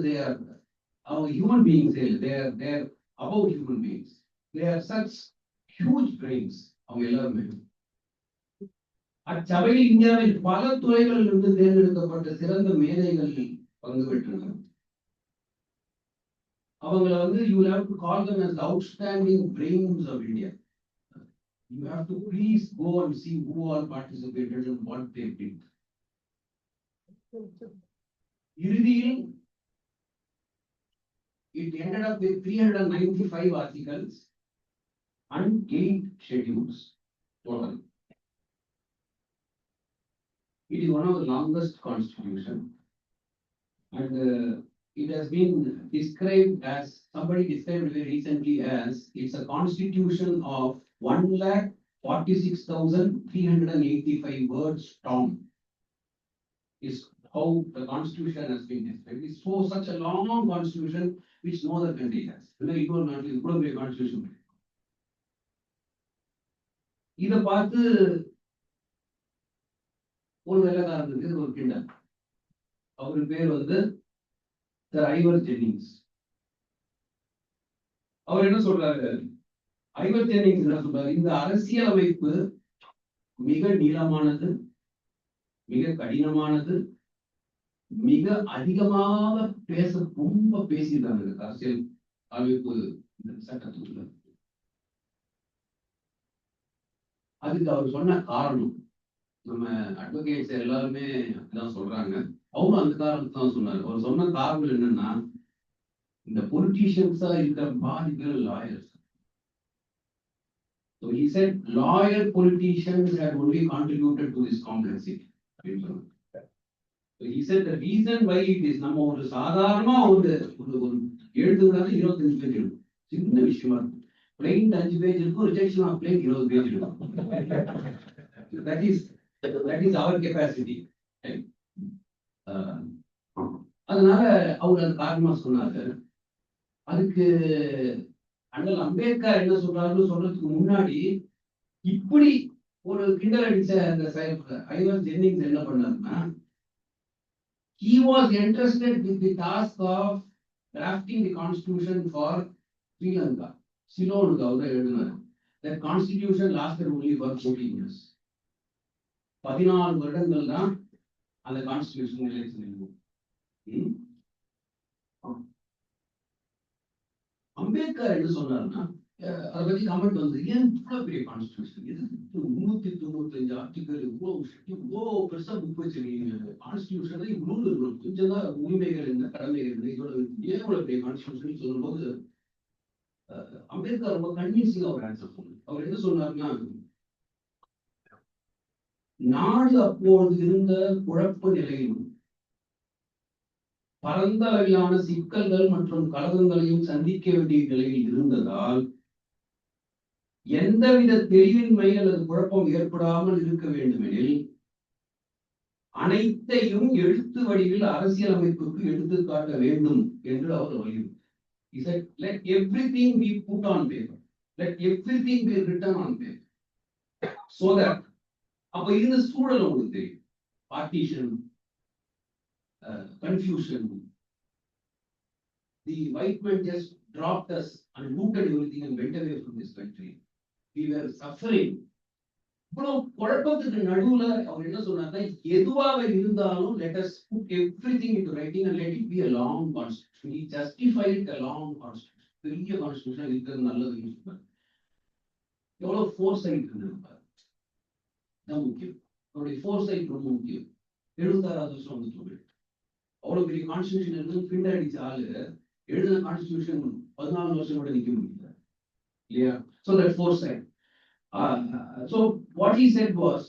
அவங்க human beings there about human beings, they're such huge brains அவங்க எல்லாருமே. அச்சபையில் இந்தியாவில் பல துறைகளில் இருந்து தேர்ந்தெடுக்கப்பட்ட சிறந்த மேதைகள் பங்கு பெற்றனர். அவங்களை வந்து you will have to call them as the outstanding brains of India. You have to please go and see who all participated and what they did. இறுதியில் it ended up with 395 articles and 8 schedules total. It is one of the longest constitution, and it has been described as, somebody described very recently as, it's a constitution of 1,46,385 words strong, is how the constitution has been described. It's such a long constitution which no other country has. It was not a constitution. இதை பார்த்து ஒரு வெள்ளக்காரனுக்கு ஒரு கிண்டல். அவரு பேர் வந்து Sir Ivor Jennings. அவர் என்ன சொல்றாரு, ஐவர் ஜென்னிங்ஸ் என்ன சொல்றாரு, இந்த அரசியல் அமைப்பு மிக நீளமானது, மிக கடினமானது, மிக அதிகமாக ரொம்ப பேசியிருக்காங்க அரசியல் அமைப்பு சட்டத்துக்குள்ள. அதுக்கு அவர் சொன்ன காரணம், நம்ம அட்வொகேட்ஸ் எல்லாருமே அப்படிதான் சொல்றாங்க, அவரும் அந்த காரணத்தை தான் சொன்னாரு. அவர் சொன்ன காரணம் என்னன்னா, இந்த பொலிட்டீஷியன்ஸா இருக்கிற பாதிகள் lawyers. So he said lawyer politicians had only contributed to this complexity. So he said the reason why it is, நம்ம ஒரு சாதாரணமா ஒரு எழுதுறதுனால 25 பேஜ் இருக்கும், சின்ன விஷயமா இருக்கும். பிளைன் 5 பேஜ் இருக்கும், ரிஜெக்ஷன் ஆஃப் பிளைன் 20 பேஜ் இருக்கும். That is our capacity. அதனால அவர் அந்த காரணமா சொன்னாரு. அதுக்கு அண்ணல் அம்பேத்கர் என்ன சொல்றாருன்னு சொல்றதுக்கு முன்னாடி இப்படி ஒரு கிண்டல் அடிச்ச அந்த ஐவர் ஜென்னிங்ஸ் என்ன பண்ணாருன்னா, he was interested with the task of drafting the constitution for Sri Lanka. சிலோனுக்கு அவர் எழுதினார். That constitution lasted only for 14 years. 14 வருடங்கள் தான் அந்த கான்ஸ்டிடியூஷன் எலெக்ஷன் இருக்கும். அம்பேத்கர் என்ன சொன்னார்னா, அதை பத்தி கமெண்ட் வந்து, ஏன் இவ்வளவு பெரிய கான்ஸ்டிடியூஷன், இது 395 ஆர்டிகல், இவ்வளவு பெருசா புக் வச்சிருக்கீங்க, கான்ஸ்டிடியூஷன் இவ்வளவு இருக்கணும், கொஞ்சம் தான் உரிமைகள் என்ன கடமைகள் என்ன, இதோட ஏன் இவ்வளவு பெரிய கான்ஸ்டிடியூஷன் சொல்லும்போது அம்பேத்கர் ரொம்ப கன்வின்சிங்கா ஒரு ஆன்சர் சொன்னார். அவர் என்ன சொன்னார்னா, நாடு அப்போது இருந்த குழப்ப நிலையிலும் பரந்த அளவிலான சிக்கல்கள் மற்றும் கலகங்களையும் சந்திக்க வேண்டிய நிலையில் இருந்ததால் எந்தவித தெளிவின்மை அல்லது குழப்பம் ஏற்படாமல் இருக்க வேண்டுமெனில் அனைத்தையும் எழுத்து வடிவில் அரசியல் அமைப்புக்கு எடுத்துக்காட்ட வேண்டும் என்று அவர் வலியுறுத்தினார். He said, let everything be put on paper, let everything be written on paper, so that அப்ப இருந்த சூழல் உங்களுக்கு தெரியும். Partition, confusion, the white men just dropped us and looted everything and went away from this country. We were suffering. இவ்வளவு குழப்பத்துக்கு நடுவுல அவர் என்ன சொன்னார்னா, எதுவாக இருந்தாலும் let us put everything into writing and let it be a long constitution. He justified a long constitution. பெரிய constitution இருக்கிறது நல்லதுன்னு சொன்னார். எவ்வளவு ஃபோர்சைட் இருந்திருப்பார், தான் முக்கியம். அவருடைய ஃபோர்சைட் ரொம்ப முக்கியம். 76வது வருஷம் வந்து சொல்லிட்டு அவ்வளவு பெரிய கான்ஸ்டிடியூஷன் இருந்து பின்னர் அடிச்ச ஆளு எழுதின கான்ஸ்டிடியூஷன் 14 வருஷம் கூட நிக்க முடியல இல்லையா? So that foresight. So what he said was,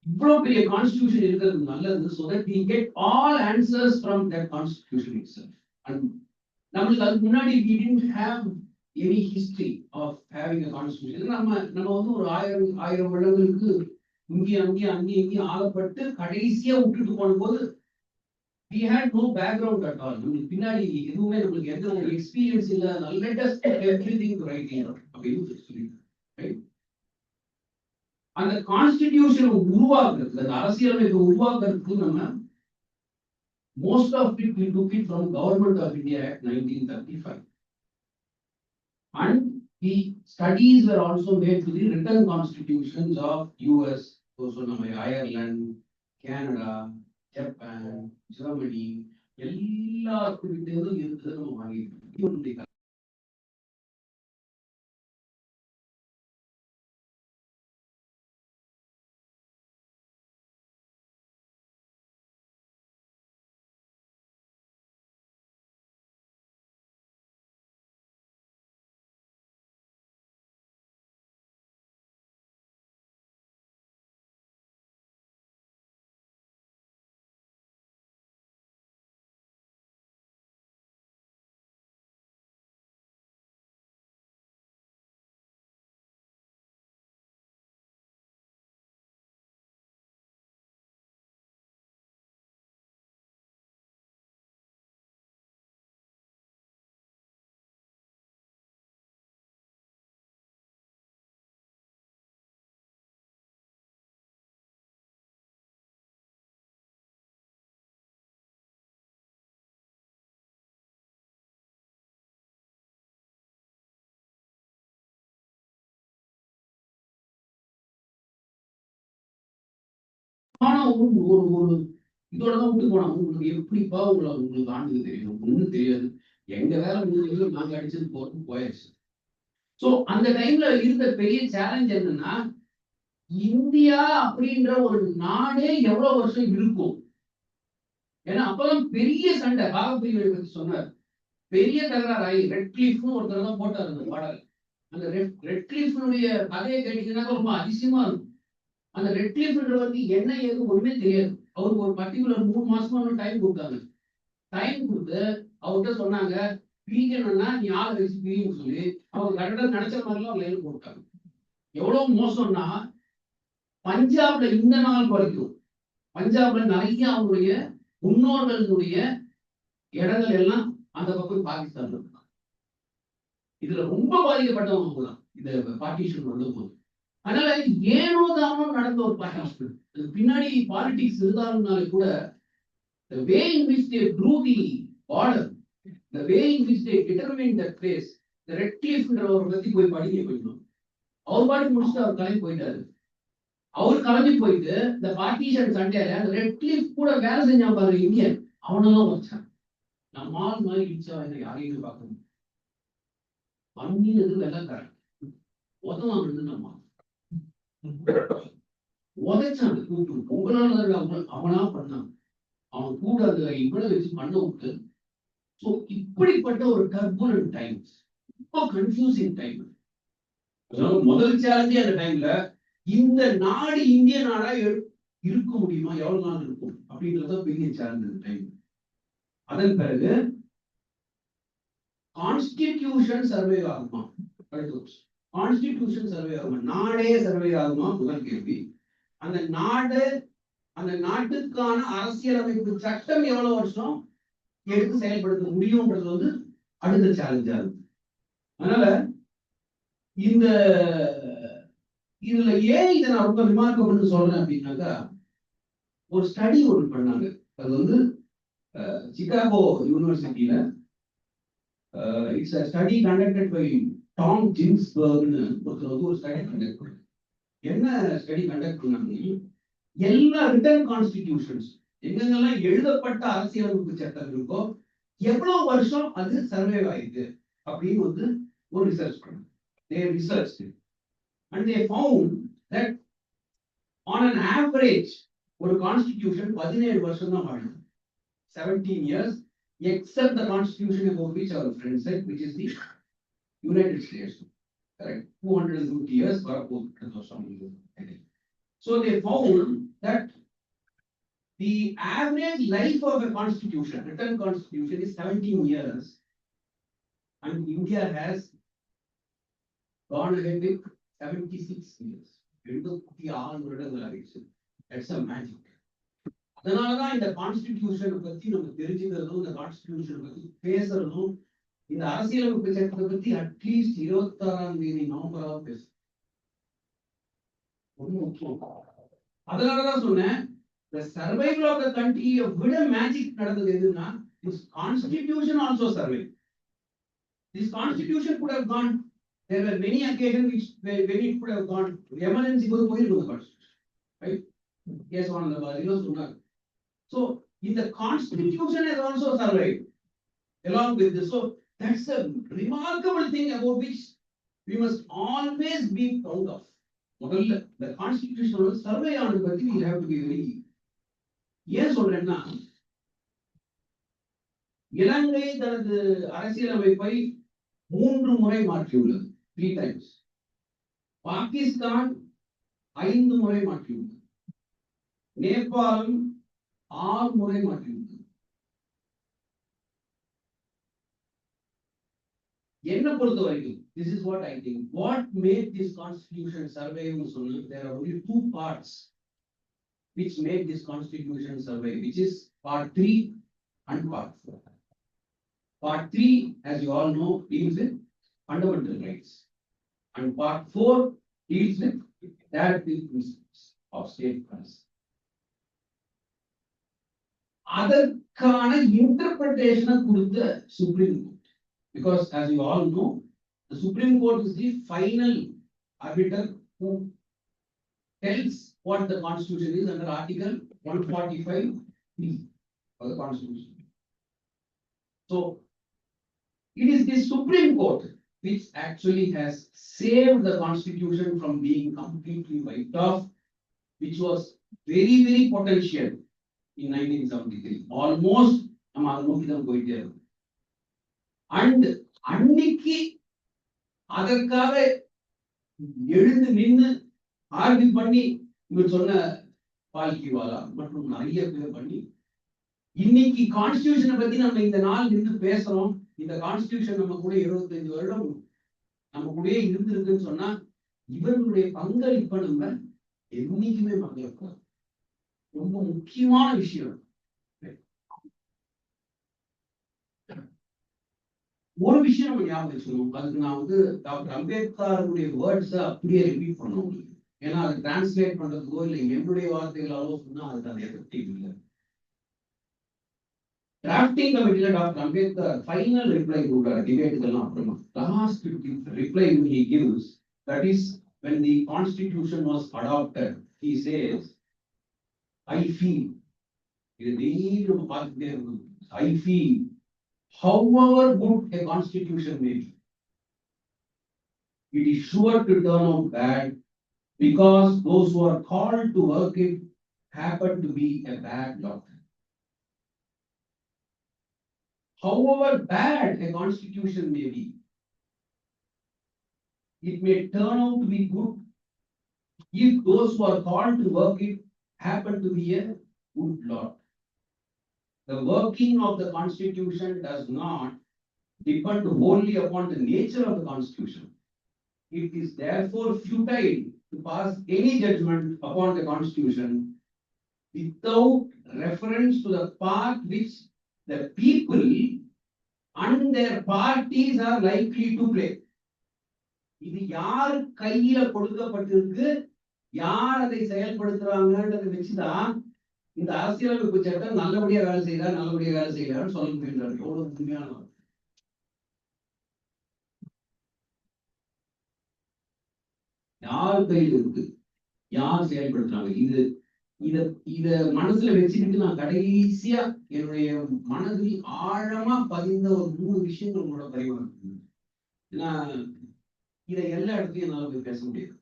இவ்வளவு பெரிய கான்ஸ்டிடியூஷன் இருக்கிறது நல்லது, so that we get all answers from that constitution itself. And நம்மளுக்கு அதுக்கு முன்னாடி we didn't have any history of having a constitution. நம்ம வந்து ஒரு 1000 வருடங்களுக்கு அங்கேயும் ஆளப்பட்டு கடைசியா விட்டுட்டு போகும்போது we had no background at all. நம்மளுக்கு பின்னாடி எதுவுமே நம்மளுக்கு எந்த ஒரு எக்ஸ்பீரியன்ஸ் இல்ல. let us put everything to right here அப்படின்னு சொல்லிட்டு அந்த கான்ஸ்டிடியூஷன் உருவாக்குறதுக்கு, அந்த அரசியலமைப்பை உருவாக்குறதுக்கு நம்ம most of it we took it from Government of India Act 1935. And the studies were also made to the written constitutions of US, also Ireland, Canada, Japan, Germany, எல்லாத்துக்கிட்டேயும் இருக்குது நம்ம வாங்கிட்டு. ஆனா ஒரு இதோடதான் விட்டு போனாங்க. உங்களுக்கு எப்படிப்பா உங்களுக்கு ஆண்டுக்கு தெரியும்? ஒண்ணும் தெரியாது. எங்க வேலை முடிஞ்சது, நாங்க அடிச்சது போறது போயாச்சு. சோ அந்த டைம்ல இருந்த பெரிய சேலஞ்ச் என்னன்னா, இந்தியா அப்படின்ற ஒரு நாடே எவ்வளவு வருஷம் இருக்கும்? ஏன்னா அப்பதான் பெரிய சண்டை. பாகப்பிரிவினை பத்தி சொன்னார். பெரிய தகராறு ரெட் கிளிஃப்னு ஒருத்தர் தான் போட்டார் அந்த பாடல். அந்த ரெட் கிளிஃப்னுடைய கதையை கேட்டீங்கன்னா ரொம்ப அதிசயமா இருக்கும். அந்த ரெட் கிளிஃப்ன்றது என்ன ஏது ஒண்ணுமே தெரியாது. அவருக்கு ஒரு பர்டிகுலர் 3 மாசமா டைம் கொடுத்தாங்க. டைம் கொடுத்து அவர்கிட்ட சொன்னாங்க, பிரிக்கணும்னா நீ ஆளை வச்சு பிரின்னு சொல்லி அவங்க கரெக்டா நினைச்ச மாதிரிலாம் லைன் போட்டாங்க. எவ்வளவு மோசம்னா, பஞ்சாப்ல இந்த நாள் வரைக்கும் பஞ்சாப்ல நிறைய அவங்களுடைய முன்னோர்களுடைய இடங்கள் எல்லாம் அந்த பக்கம் பாகிஸ்தான் இருக்காங்க. இதுல ரொம்ப பாதிக்கப்பட்டவங்க தான் இந்த பார்ட்டிஷன் வந்த போது. அதனால ஏனோ தானோ நடந்த ஒரு பார்ட்டிஷன். பின்னாடி பாலிடிக்ஸ் இருந்தாலும்னாலே கூட the way in which they drew the border, the way in which they determined that place, the Red Cliff-ன்றவரை பத்தி போய் படிக்க போயிடணும். அவர் பாடி முடிச்சுட்டு அவர் கிளம்பி போயிட்டாரு. அவர் கிளம்பி போயிட்டு இந்த பார்ட்டிஷன் சண்டையில அந்த ரெட் கிளிஃப் கூட வேலை செஞ்சான் பாரு இந்தியன், அவனெல்லாம் வச்சான். நம்ம ஆள் மாதிரி இடிச்சா யாரையும் பார்க்கணும். பண்ணினது வெள்ளக்காரன் உதவாங்க. நம்ம உதைச்சாங்க கூப்பிட்டு, உங்களால அவனா பண்ணான். அவன் கூட அந்த இவ்வளவு வச்சு பண்ண விட்டு. சோ இப்படிப்பட்ட ஒரு டர்புலன்ட் டைம்ஸ், ரொம்ப கன்ஃபியூசிங் டைம். முதல் சேலஞ்சே அந்த டைம்ல இந்த நாடு இந்திய நாடா இருக்க முடியுமா, எவ்வளவு நாள் இருக்கும் அப்படின்றத பெரிய சேலஞ்ச் அந்த டைம். அதன் பிறகு கான்ஸ்டிடியூஷன் சர்வே ஆகுமா, கான்ஸ்டிடியூஷன் சர்வே ஆகுமா, நாடே சர்வே ஆகுமா முதல் கேள்வி. அந்த நாட்டுக்கான அரசியலமைப்பு சட்டம் எவ்வளவு வருஷம் எடுத்து செயல்படுத்த முடியும்ன்றது அடுத்த சேலஞ்சா இருக்கு. அதனால இதுல ஏன் இதை நான் ரொம்ப ரிமார்க்கபிள்னு சொல்றேன் அப்படின்னாக்கா, ஒரு ஸ்டடி ஒன்று பண்ணாங்க. அது சிகாகோ யூனிவர்சிட்டியில it's study conducted by Tom ஜின்ஸ்பர்க்னு ஒருத்தர் ஒரு ஸ்டடி கண்டக்ட் பண்ணாங்க. என்ன ஸ்டடி கண்டக்ட் பண்ணாங்க, எல்லா ரிட்டன் கான்ஸ்டிடியூஷன்ஸ் எங்கெங்கெல்லாம் எழுதப்பட்ட அரசியலமைப்பு சட்டம் இருக்கோ எவ்வளவு வருஷம் அது சர்வே ஆயிருக்கு அப்படின்னு ஒரு ரிசர்ச் பண்ணாங்க. They researched it and they found that on an average ஒரு கான்ஸ்டிடியூஷன் 17 வருஷம் தான் வாழும், 17 years, except the constitution about which our friend said, which is the United States. Correct, 250 years வரப்போகுது. So they found that the average life of a constitution, written constitution, is 17 years, and India has gone ahead with 76 years. 76 வருடங்கள் ஆயிடுச்சு. That's a magic. அதனாலதான் இந்த கான்ஸ்டிடியூஷனை பத்தி நம்ம தெரிஞ்சுக்கிறதும், இந்த கான்ஸ்டிடியூஷனை பத்தி பேசுறதும், இந்த அரசியலமைப்பு சட்டத்தை பத்தி அட்லீஸ்ட் 26ஆம் தேதி நவம்பராக பேசும். அதனாலதான் சொன்னேன், the survival of the country விட magic நடந்தது எதுன்னா, this constitution also survived. This constitution could have gone, there were many occasions which when it could have gone, emergency போயிருக்கும் the constitution, right? Yes, one of the பதிலும் சொன்னாங்க. So, the constitution has also survived along with this. So, that's a remarkable thing about which we must always be proud of. முதல்ல the constitution survey ஆனது பத்தி we have to be very. ஏன் சொல்றேன்னா, இலங்கை தனது அரசியலமைப்பை 3 முறை மாற்றியுள்ளது, 3 times. பாகிஸ்தான் 5 முறை மாற்றியுள்ளது. நேபாளம் 6 முறை மாற்றியுள்ளது. என்ன பொறுத்த வரைக்கும், this is what I think, what made this constitution survive னு சொன்னா, there are only 2 parts which made this constitution survive, which is part 3 and part 4. Part 3, as you all know, deals with fundamental rights, and part 4 deals with directive principles of state policy. அதற்கான இன்டர்பிரேஷனை கொடுத்த supreme court. Because as you all know, the Supreme Court is the final arbiter who tells what the constitution is under Article 145B of the constitution. So, it is the Supreme Court which actually has saved the constitution from being completely wiped off, which was very, very potential in 1973. Almost, and அன்னைக்கு அதற்காக எழுந்து நின்று argue பண்ணி இவர் சொன்ன பால்கிவாலா மற்றும் நிறைய பேர் பண்ணி இன்னைக்கு கான்ஸ்டிடியூஷனை பத்தி நம்ம இந்த நாள் நின்று பேசுறோம். இந்த கான்ஸ்டிடியூஷன் நம்ம கூட 25 வருடம் நம்ம கூட இருந்திருக்குன்னு சொன்னா இவர்களுடைய பங்களிப்பை நம்ம என்னைக்குமே மறந்துருக்கோம். ரொம்ப முக்கியமான விஷயம். ஒரு விஷயம் நம்ம ஞாபகம் வச்சுக்கணும், அதுக்கு நான் டாக்டர் அம்பேத்கருடைய வேர்ட்ஸை அப்படியே ரிப்பீட் பண்ணணும். ஏன்னா அது டிரான்ஸ்லேட் பண்றதுக்கோ இல்லை என்னுடைய வார்த்தைகளாலோ சொன்னா அதுக்கு அது எஃபெக்டிவ் இல்லை. டிராஃப்டிங் கமிட்டில டாக்டர் அம்பேத்கர் ஃபைனல் ரிப்ளை கொடுக்குறாரு டிபேட்டுக்கெல்லாம் அப்புறமா. Last reply he gives, that is when the constitution was adopted, he says, I feel, இது டெய்லி நம்ம பார்த்துட்டே இருக்கணும், I feel however good a constitution may be, it is sure to turn out bad because those who are called to work it happen to be a bad lot. However bad a constitution may be, it may turn out to be good if those who are called to work it happen to be a good lot. The working of the constitution does not depend wholly upon the nature of the constitution. It is therefore futile to pass any judgment upon the constitution without reference to the part which the people and their parties are likely to play. இது யார் கையில கொடுக்கப்பட்டிருக்கு, யார் அதை செயல்படுத்துறாங்கன்றதை வச்சுதான் இந்த அரசியலமைப்பு சட்டம் நல்லபடியா வேலை செய்யறான்னு சொல்ல முடியாது. எவ்வளவு உண்மையான யார் கையில் இருக்கு, யார் செயல்படுத்துறாங்க, இத மனசுல வச்சுக்கிட்டு நான் கடைசியா என்னுடைய மனதில் ஆழமா பதிந்த ஒரு 3 விஷயங்கள் உங்களோட பரிமாற்றம். ஏன்னா இதை எல்லா இடத்துலயும் என்னால போய் பேச முடியாது.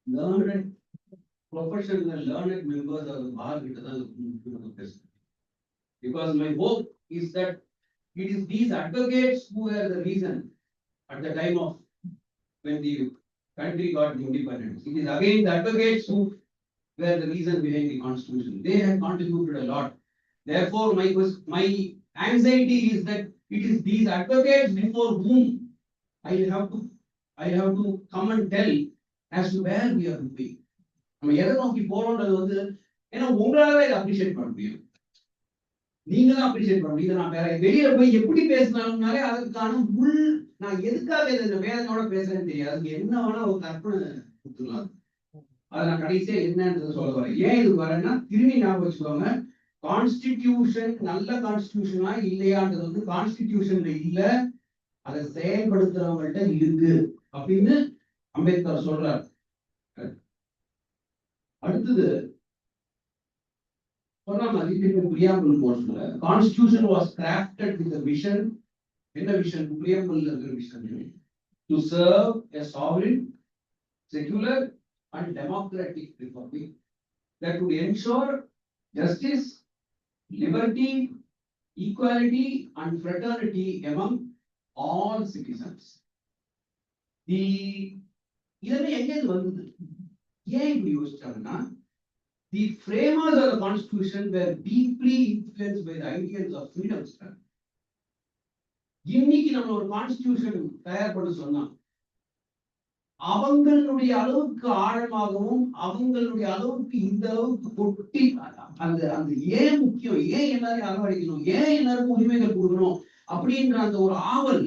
Learned professional learned members of the bar because my hope is that it is these advocates who were the reason at the time of when the country got the independence. It is again the advocates who were the reason behind the constitution. They had contributed a lot. Therefore, my anxiety is that it is these advocates before whom I have to come and tell as to where we are moving. நம்ம எதை நோக்கி போறோம்ன்றது ஏன்னா உங்களால இதை appreciate பண்ண முடியும். நீங்க தான் அப்ரிஷியேட் பண்ணணும். இதை நான் வேற வெளியில போய் எப்படி பேசினாலும்னாலே அதுக்கான நான் எதுக்காக இந்த வேதனோட பேசுறேன்னு தெரியாது. அதுக்கு என்ன வேணா ஒரு கற்பனை கொடுத்துக்கலாம். அதை நான் கடைசியா என்னன்றது சொல்ல வரேன். ஏன் இது வரேன்னா திரும்பி ஞாபகம் வச்சுக்கோங்க, கான்ஸ்டிடியூஷன் நல்ல கான்ஸ்டிடியூஷனா இல்லையான்றது வந்து கான்ஸ்டிடியூஷன்ல இல்ல, அதை செயல்படுத்துறவங்கள்ட்ட இருக்கு அப்படின்னு அம்பேத்கர் சொல்றார். அடுத்தது சொன்ன மாதிரி preamble portion constitution was crafted with a vision. என்ன விஷன்? preamble இருக்கிற vision to serve a sovereign, secular and democratic republic that would ensure justice, liberty, equality and fraternity among all citizens. இதெல்லாம் எங்க வந்தது? ஏன் இப்படி யோசிச்சாங்கன்னா, the framers of the constitution were deeply influenced by the ideals of freedom. இன்னைக்கு நம்ம ஒரு constitution தயார் பண்ண சொன்னா அவங்களுடைய அளவுக்கு ஆழமாகவும் அவங்களுடைய அளவுக்கு இந்த அளவுக்கு கொட்டி அந்த அந்த ஏன் முக்கியம், ஏன் எல்லாரையும் அரவணைக்கணும், ஏன் எல்லாருக்கும் உரிமைகள் கொடுக்கணும் அப்படின்ற அந்த ஒரு ஆவல்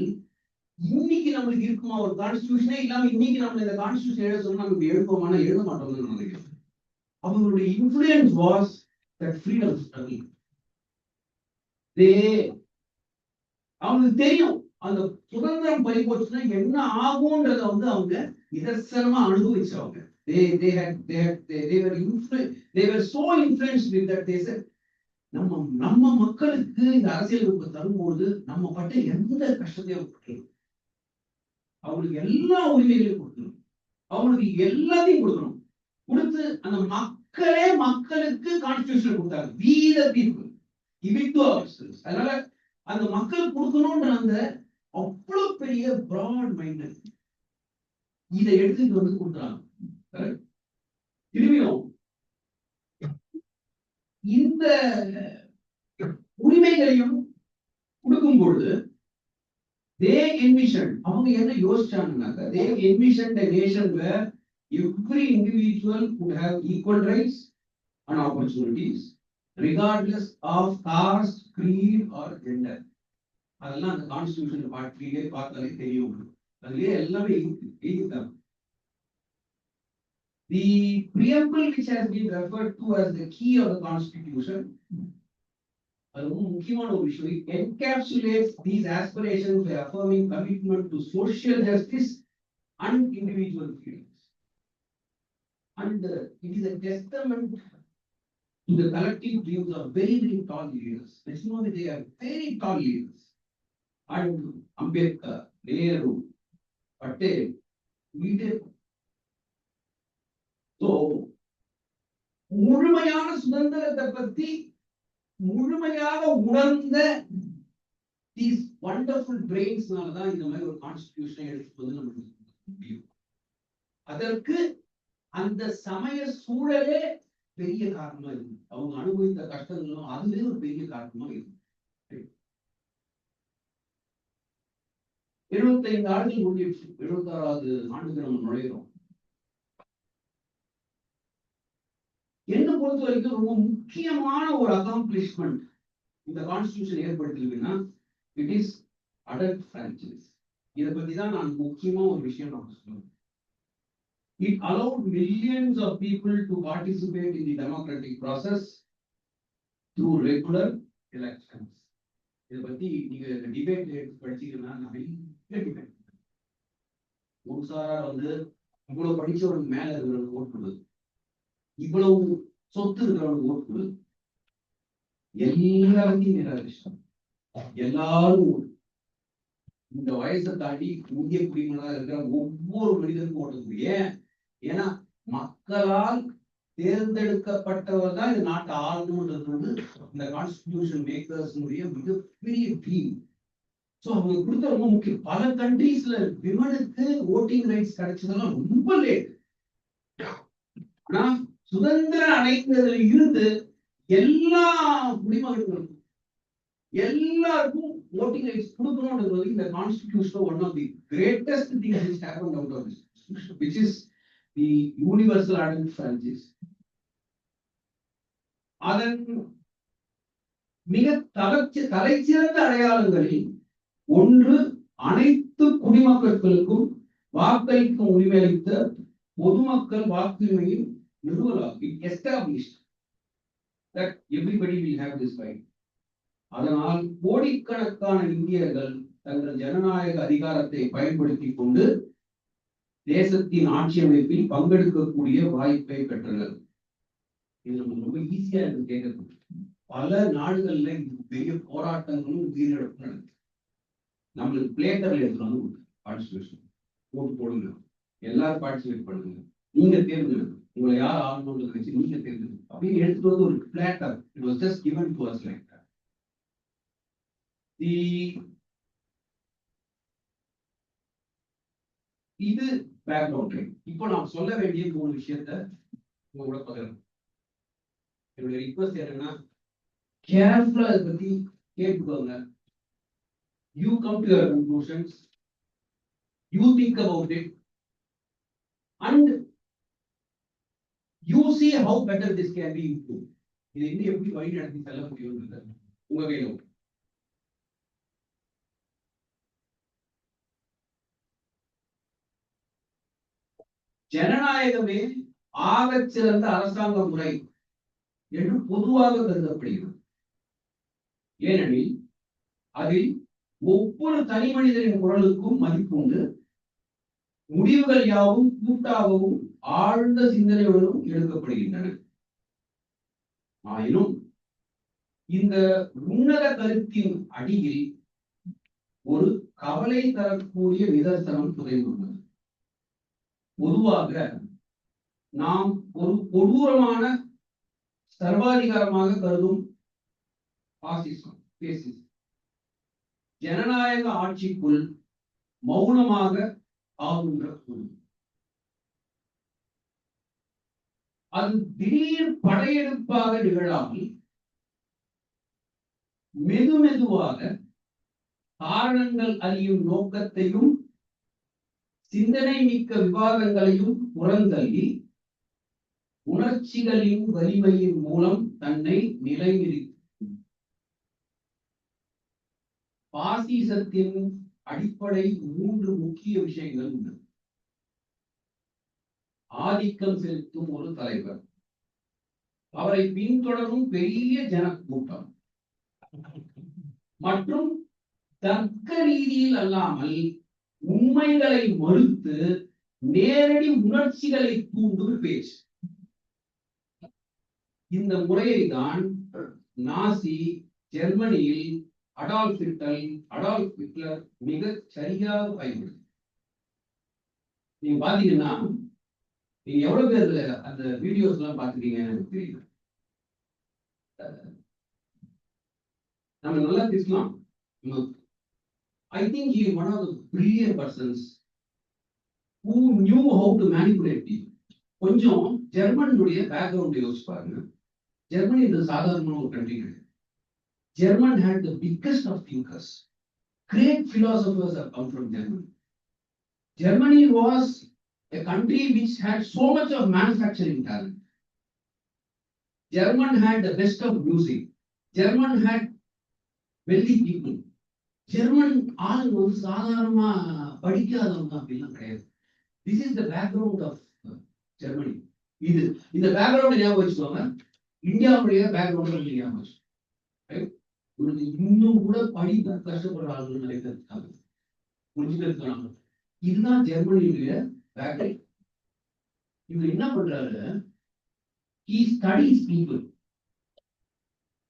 இன்னைக்கு நம்மளுக்கு இருக்குமா? ஒரு கான்ஸ்டிடியூஷனே இல்லாம இன்னைக்கு நம்ம இந்த கான்ஸ்டிடியூஷன் எழுத சொன்னா நம்ம எழுதுவோமான எழுத மாட்டோம்னு நினைக்கிறேன். அவங்களுடைய influence was that freedom struggle. அவங்களுக்கு தெரியும் அந்த சுதந்திரம் பறிபோச்சுன்னா என்ன ஆகும்ன்றத வந்து அவங்க நிதர்சனமா அனுபவிச்சவங்க. நம்ம மக்களுக்கு இந்த அரசியல் தரும்போது நம்ம பட்ட எந்த கஷ்டத்தையும் அவங்களுக்கு எல்லா உரிமைகளையும் கொடுக்கணும், அவங்களுக்கு எல்லாத்தையும் கொடுக்கணும். கொடுத்து அந்த மக்களுக்கு கான்ஸ்டிடியூஷன் கொடுத்தாங்க. We the people give it to ourselves. அதனால அந்த மக்களுக்கு கொடுக்கணும்ன்ற அந்த அவ்வளவு பெரிய பிராட் மைண்ட் இதை எடுத்துட்டு வந்து கொடுக்குறாங்க. திரும்பியும் இந்த உரிமைகளையும் கொடுக்கும் பொழுது they envisioned, அவங்க என்ன யோசிச்சாங்கன்னாக்க, they envisioned a nation where every individual would have equal rights and opportunities regardless of caste, creed or gender. அதெல்லாம் அந்த கான்ஸ்டிடியூஷன் பார்ட்டிலே பார்த்தாலே தெரியும். அதுலயே எல்லாமே எழுதிட்டாங்க. The preamble which has been referred to as the key of the constitution, அது ரொம்ப முக்கியமான ஒரு விஷயம். It encapsulates these aspirations by affirming commitment to social justice and individual freedoms. And it is a testament to the collective dreams of very, very tall leaders. Let's know that they are very tall leaders. And Ambedkar, Nehru, Patel, leader. So, முழுமையான சுதந்திரத்தை பத்தி முழுமையாக உணர்ந்த these wonderful brains-னால தான் இந்த மாதிரி ஒரு கான்ஸ்டிடியூஷனை எடுத்து வந்து நமக்கு முடியும். அதற்கு அந்த சமய சூழலே பெரிய காரணமா இருக்கு. அவங்க அனுபவித்த கஷ்டங்களும் அதுவே ஒரு பெரிய காரணமா இருக்கு. 75 ஆண்டுகள் முடிஞ்சிடுச்சு. 76வது ஆண்டுக்கு நம்ம நுழைகிறோம். என்ன பொறுத்த வரைக்கும் ரொம்ப முக்கியமான ஒரு அகாம்ப்ளிஷ்மெண்ட் இந்த கான்ஸ்டிடியூஷன் ஏற்படுத்திருக்குன்னா இட் இஸ் அடல்ட் பிரான்ச்சைஸ். இதை பத்தி தான் நான் முக்கியமா ஒரு விஷயம் நான் சொல்லுவேன். It allowed millions of people to participate in the democratic process through regular elections. இதை பத்தி நீங்க டிபேட் படிச்சீங்கன்னா நிறைய ஒரு சாரா வந்து இவ்வளவு படிச்சவனுக்கு மேல இருக்கிறவங்க ஓட்டு கொடுது, இவ்வளவு சொத்து இருக்கிறவனுக்கு ஓட்டு கொடுது, எல்லாத்தையும் நிராகரிச்சாங்க. எல்லாரும் இந்த வயசை தாண்டி இந்திய குடிமகனாக இருக்கிற ஒவ்வொரு மனிதனுக்கும் ஓட்டக்கூடிய, ஏன்னா மக்களால் தேர்ந்தெடுக்கப்பட்டவர் தான் இந்த நாட்டை ஆளணும்ன்றது வந்து இந்த கான்ஸ்டிடியூஷன் மேக்கர்ஸ்னுடைய மிகப்பெரிய ட்ரீம். ஸோ அவங்க கொடுத்த ரொம்ப முக்கியம். பல கண்ட்ரீஸ்ல விமனுக்கு ஓட்டிங் ரைட்ஸ் கிடைச்சதெல்லாம் ரொம்ப லேட். ஆனா சுதந்திரம் அடைந்ததுல இருந்து எல்லா குடிமகன்களுக்கும் எல்லாருக்கும் voting rights கொடுக்கணும்ன்றது இந்த constitution one of the greatest things which happened out of this, which is the universal adult franchise. அதன் மிக தலைச்சிறந்த அடையாளங்களில் ஒன்று அனைத்து குடிமக்களுக்கும் வாக்களிக்கும் உரிமை அளித்த பொதுமக்கள் வாக்குரிமையை நிறுவலாகி established that everybody will have this right. அதனால் கோடிக்கணக்கான இந்தியர்கள் தங்கள் ஜனநாயக அதிகாரத்தை பயன்படுத்திக் கொண்டு தேசத்தின் ஆட்சி அமைப்பில் பங்கெடுக்கக்கூடிய வாய்ப்பை பெற்றனர். இது ரொம்ப ஈஸியா இருக்கு கேட்கறது. பல நாடுகள்ல இது பெரிய போராட்டங்களும் உயிரிழப்பும் நடக்குது. நம்மளுக்கு பிளேட்டர்ல எடுத்துட்டு பார்ட்டிசிபேஷன் போட்டு போடுங்க, எல்லாரும் பார்ட்டிசிபேட் பண்ணுங்க, நீங்க தேர்ந்தெடுங்க, உங்களை யார் ஆகணும்னு வச்சு நீங்க தேர்ந்தெடுங்க அப்படின்னு எடுத்துட்டு வந்து ஒரு பிளேட்டர். It was just given to us like that. இது பேக்ரவுண்ட். இப்போ நான் சொல்ல வேண்டிய 3 விஷயத்த உங்க கூட பகிர்றேன். என்னுடைய ரிக்வெஸ்ட் என்னன்னா, கேர்ஃபுல்லா இதை பத்தி கேட்டுக்கோங்க. You come to your conclusions, you think about it, and you see how better this can be improved. இது இன்னும் எப்படி வழி நடத்தி செல்ல முடியும் உங்க கையில. ஜனநாயகமே ஆகச் சிறந்த அரசாங்க முறை என்று பொதுவாக கருதப்படுகிறது. ஏனெனில் அதில் ஒவ்வொரு தனி மனிதனின் குரலுக்கும் மதிப்புண்டு, முடிவுகள் யாவும் கூட்டாகவும் ஆழ்ந்த சிந்தனையுடனும் எடுக்கப்படுகின்றன. ஆயினும் இந்த உன்னத கருத்தின் அடியில் ஒரு கவலை தரக்கூடிய நிதர்சனம் புதைந்துள்ளது. பொதுவாக நாம் ஒரு கொடூரமான சர்வாதிகாரமாக கருதும் ஜனநாயக ஆட்சிக்குள் மௌனமாக ஆகுகின்ற சூழல். அது திடீர் படையெடுப்பாக நிகழாமல் மெதுமெதுவாக காரணங்கள் அறியும் நோக்கத்தையும் சிந்தனை மிக்க விவாதங்களையும் புறந்தள்ளி உணர்ச்சிகளின் வலிமையின் மூலம் தன்னை நிலைநிறுத்தி பாசிசத்தின் அடிப்படை 3 முக்கிய விஷயங்கள் உண்டு. ஆதிக்கம் செலுத்தும் ஒரு தலைவர், அவரை பின்தொடரும் பெரிய ஜனக்கூட்டம், மற்றும் தர்க்க ரீதியில் அல்லாமல் உண்மைகளை மறுத்து நேரடி உணர்ச்சிகளை தூண்டும் பேச்சு. இந்த முறையை தான் நாசி ஜெர்மனியில் அடால்ஃப் ஹிட்லர் மிக சரியாக பயன்படுத்தி. நீங்க பாத்தீங்கன்னா, நீங்க எவ்வளவு பேர் அந்த வீடியோஸ் எல்லாம் பாத்துட்டீங்கன்னு எனக்கு தெரியல. நம்ம நல்லா பேசலாம். I think he is one of the brilliant persons who knew how to manipulate people. கொஞ்சம் ஜெர்மனுடைய பேக்ரவுண்ட் யோசிச்சு பாருங்க. ஜெர்மனி இந்த சாதாரணமான ஒரு கண்ட்ரி கிடையாது. German had the biggest of thinkers. Great philosophers have come from Germany. Germany was a country which had so much of manufacturing talent. German had the best of music. German had wealthy people. German ஆள் ஒரு சாதாரணமா படிக்காதவங்க அப்படிலாம் கிடையாது. This is the background of Germany. இது இந்த background ஞாபகம் வச்சுக்கோங்க. இந்தியாவுடைய பேக்ரவுண்ட் ஞாபகம் வச்சு இன்னும் கூட படிக்க கஷ்டப்படுற ஆளுகள் நிறைய பேர் இருக்காங்க, புரிஞ்சுக்கிறாங்க. இதுதான் ஜெர்மனியுடைய பேக்ரவுண்ட். இவர் என்ன பண்றாரு? he studies people.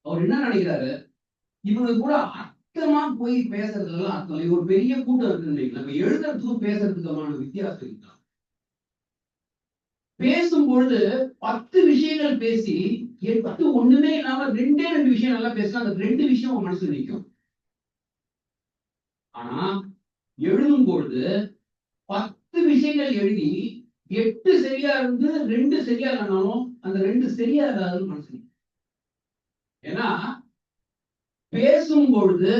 அவர் என்ன நினைக்கிறாரு? இவங்க கூட அர்த்தமா போய் பேசுறதுலாம் அர்த்தம் இல்லை. ஒரு பெரிய கூட்டம் இருக்கு, நம்ம எழுதுறதுக்கும் பேசுறதுக்குமான வித்தியாசம் இருக்கலாம். பேசும்பொழுது 10 விஷயங்கள் பேசி 8 ஒண்ணுமே இல்லாம 2 விஷயம் நல்லா பேசினா அந்த 2 விஷயம் மனசு நிற்கும். ஆனா எழுதும் பொழுது 10 விஷயங்கள் எழுதி 8 சரியா இருந்து 2 சரியா இல்லைனாலும் அந்த 2 சரியா இல்லாத மனசு நிற்கும். ஏன்னா பேசும் பொழுது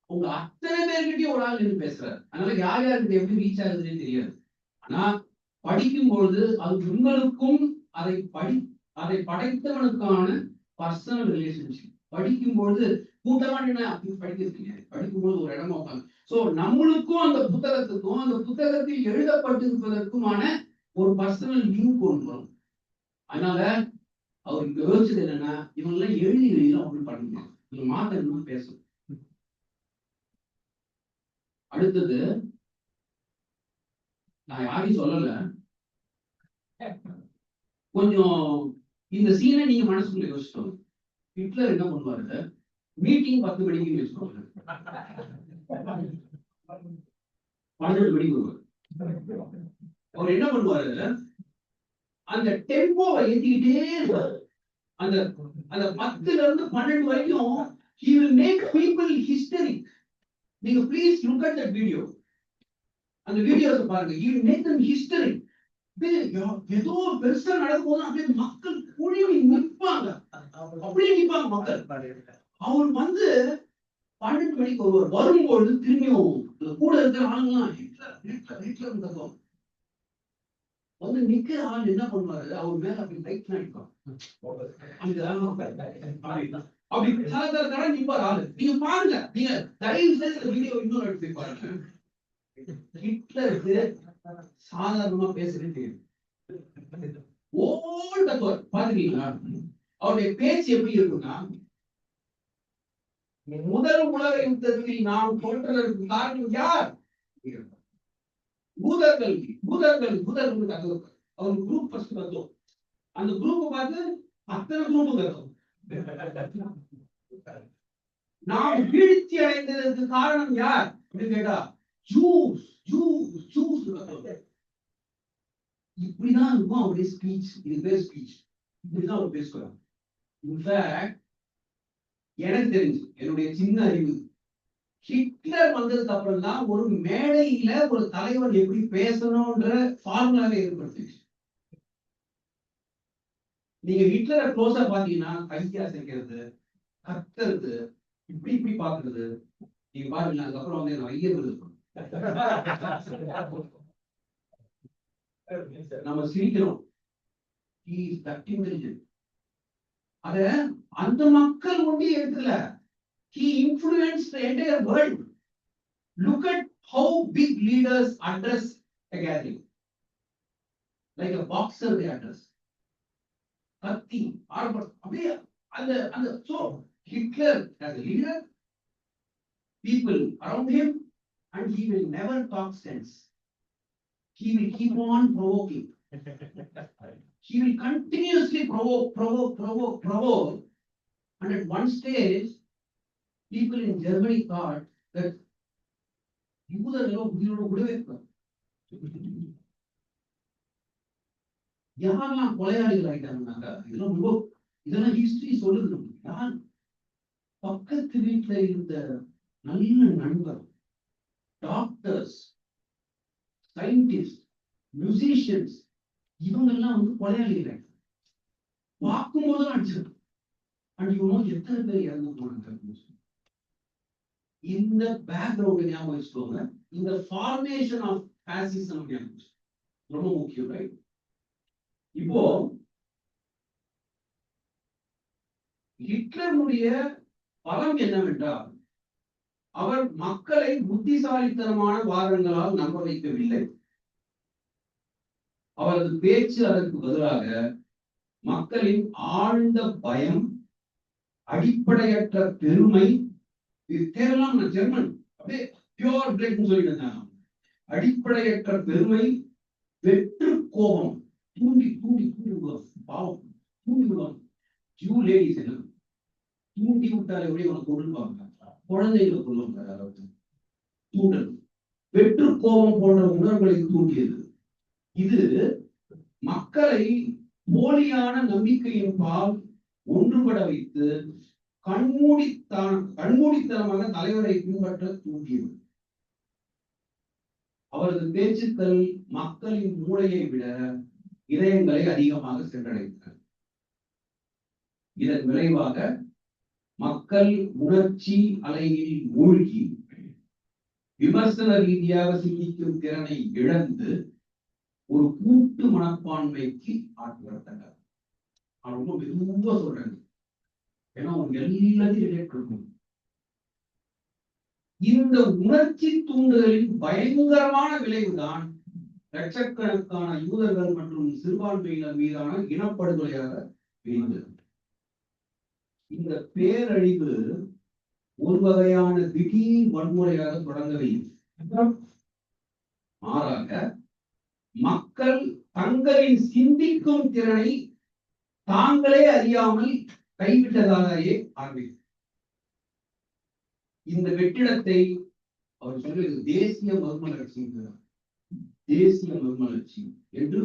உங்க அத்தனை பேர்கிட்டயும் ஒரு ஆள் நின்று பேசுறாரு. அதனால யார் யாருக்கு எப்படி ரீச் ஆகுதுன்னு தெரியாது. ஆனா படிக்கும் பொழுது அது உங்களுக்கும் அதை படைத்தவனுக்கான பர்சனல் ரிலேஷன்ஷிப். படிக்கும்பொழுது கூட்டமா படிக்கிறீங்க, படிக்கும்போது ஒரு இடமா உட்காந்து. சோ நம்மளுக்கும் அந்த புத்தகத்துக்கும் அந்த புத்தகத்தில் எழுதப்பட்டிருப்பதற்குமான ஒரு பர்சனல் லிங்க் கொண்டு வரும். அதனால அவர் யோசிச்சது என்னன்னா, இவங்கெல்லாம் எழுதி அப்படி பண்ணுங்க, இவங்க மாத்தணும்னா பேசணும். அடுத்தது நான் யாரையும் சொல்லல, கொஞ்சம் இந்த சீனை நீங்க மனசுக்குள்ள யோசிச்சோம். ஹிட்லர் என்ன பண்ணுவாரு, மீட்டிங் 10 மணிக்கு வச்சுக்கோங்க, 12 மணிக்கு வருவார். அவர் என்ன பண்ணுவாரு, அந்த டெம்போவை ஏத்திக்கிட்டே இருப்பாரு. அந்த 10ல இருந்து 12 வரைக்கும் he will make people hysteric. நீங்க please look at that video. அந்த வீடியோஸ் பாருங்க, he will make them hysteric. ஏதோ பெருசா நடக்கும்போது அப்படியே மக்கள் குழுவி நிற்பாங்க, அப்படியே நிற்பாங்க மக்கள். அவர் 12 மணிக்கு ஒருவர் வரும்பொழுது திரும்பியும் கூட இருக்கிற ஆளுங்கலாம் ஹிட்லர் கத்துவோம். நிக்கிற ஆள் என்ன பண்ணுவாரு, அவர் மேல அப்படி லைட் அடிப்பான், அப்படி தர நிப்பாரு ஆளு. நீங்க பாருங்க, நீங்க தயவு செய்து வீடியோ இன்னொரு எடுத்து பாருங்க. ஹிட்லருக்கு சாதாரணமா பேசுறது ஓல் கத்துவார் பாத்துக்கீங்களா? அவருடைய பேச்சு எப்படி இருக்குன்னா, முதல் உலக யுத்தத்தில் நாம் தோற்றதற்கு காரணம் யார்? பூதர்கள் கத்துவார். அவர் குரூப் ஃபர்ஸ்ட் கத்துவோம். அந்த குரூப் பார்த்து அத்தனை குரூப் கத்துவோம். நாம் வீழ்ச்சி அடைந்ததற்கு காரணம் யார் அப்படின்னு கேட்டா, ஜூஸ் கத்துவோம். இப்படிதான் இருக்கும் அவருடைய ஸ்பீச். இது பேர் ஸ்பீச். இப்படிதான் அவர் பேசுவார். இன்ஃபேக்ட் எனக்கு தெரிஞ்சு, என்னுடைய சின்ன அறிவு, ஹிட்லர் வந்ததுக்கு அப்புறம் தான் ஒரு மேடையில ஒரு தலைவர் எப்படி பேசணும்ன்ற ஃபார்முலாவே ஏற்படுத்துச்சு. நீங்க ஹிட்லரை க்ளோஸா பாத்தீங்கன்னா கையா சேர்க்கிறது, கத்துறது, இப்படி பாக்குறது நீங்க பாருங்க. அதுக்கப்புறம் வந்து நிறைய நம்ம சிரிக்கிறோம். அத அந்த மக்கள் ஒண்டி எடுக்கல. He influenced the entire world. Look at how big leaders address a gathering. Like a boxer they address. Katti, Arbor, so Hitler as a leader, people around him, and he will never talk sense. He will keep on provoking. He will continuously provoke. And at one stage, people in Germany thought that யாரெல்லாம் கொலையாளிகள் ஆயிட்டாங்க, இதெல்லாம் history சொல்லுது. யார் பக்கத்து வீட்டுல இருந்த நல்ல நண்பர், டாக்டர்ஸ், சயின்டிஸ்ட், மியூசிஷியன்ஸ், இவங்கெல்லாம் கொலையாளிகள் பார்க்கும்போது அடிச்சிருக்கும். எத்தனை பேர் இறந்து போனாங்க. இந்த பேக்ரவுண்ட் ஞாபகம் வச்சுக்கோங்க. இந்த ஃபார்மேஷன் ஆஃப் பாசிசம் ரொம்ப முக்கியம், ரைட்? இப்போ ஹிட்லருடைய பலம் என்னவென்றால், அவர் மக்களை புத்திசாலித்தனமான வாதங்களால் நம்ப வைக்கவில்லை. அவரது பேச்சு அதற்கு பதிலாக மக்களின் ஆழ்ந்த பயம், அடிப்படையற்ற பெருமை, இது தேவையில்லாம ஜெர்மன் அப்படியே பியூர் பிளட்னு சொல்லிட்டு, அடிப்படையற்ற பெருமை, வெற்று கோபம், தூண்டி பாவம் தூண்டி விடுவாங்க. ஜூ லேடிஸ் என்ன தூண்டி விட்டாலே எப்படி உனக்கு கொள்ளுவாங்க, குழந்தைகளை கொள்ளுவாங்க. தூண்டல், வெற்று கோபம் போன்ற உணர்வுகளை தூண்டியது. இது மக்களை போலியான நம்பிக்கையின் பால் ஒன்றுபட வைத்து கண்மூடித்தனமாக தலைவரை பின்பற்ற தூண்டியது. அவரது பேச்சுக்கள் மக்களின் மூளையை விட இதயங்களை அதிகமாக சென்றடைந்தன. இதன் விளைவாக மக்கள் உணர்ச்சி அலையில் மூழ்கி விமர்சன ரீதியாக சிந்திக்கும் திறனை இழந்து ஒரு கூட்டு மனப்பான்மைக்கு ஆட்படுத்தனர். ரொம்ப மெதுவா சொல்றேன். ஏன்னா அவங்க எல்லாத்தையும் ரிலேட் இருக்கும். இந்த உணர்ச்சி தூண்டுதலின் பயங்கரமான விளைவுதான் லட்சக்கணக்கான யூதர்கள் மற்றும் சிறுபான்மையினர் மீதான இனப்படுகொலையாக இருந்தது. இந்த பேரழிவு ஒரு வகையான திடீர் வன்முறையாக தொடங்கவில்லை. மாறாக மக்கள் தங்களின் சிந்திக்கும் திறனை தாங்களே அறியாமல் கைவிட்டதாலேயே ஆரம்பிக்கும். இந்த வெற்றிடத்தை அவர் சொல்வது தேசிய மறுமலர்ச்சி, தேசிய மறுமலர்ச்சி என்று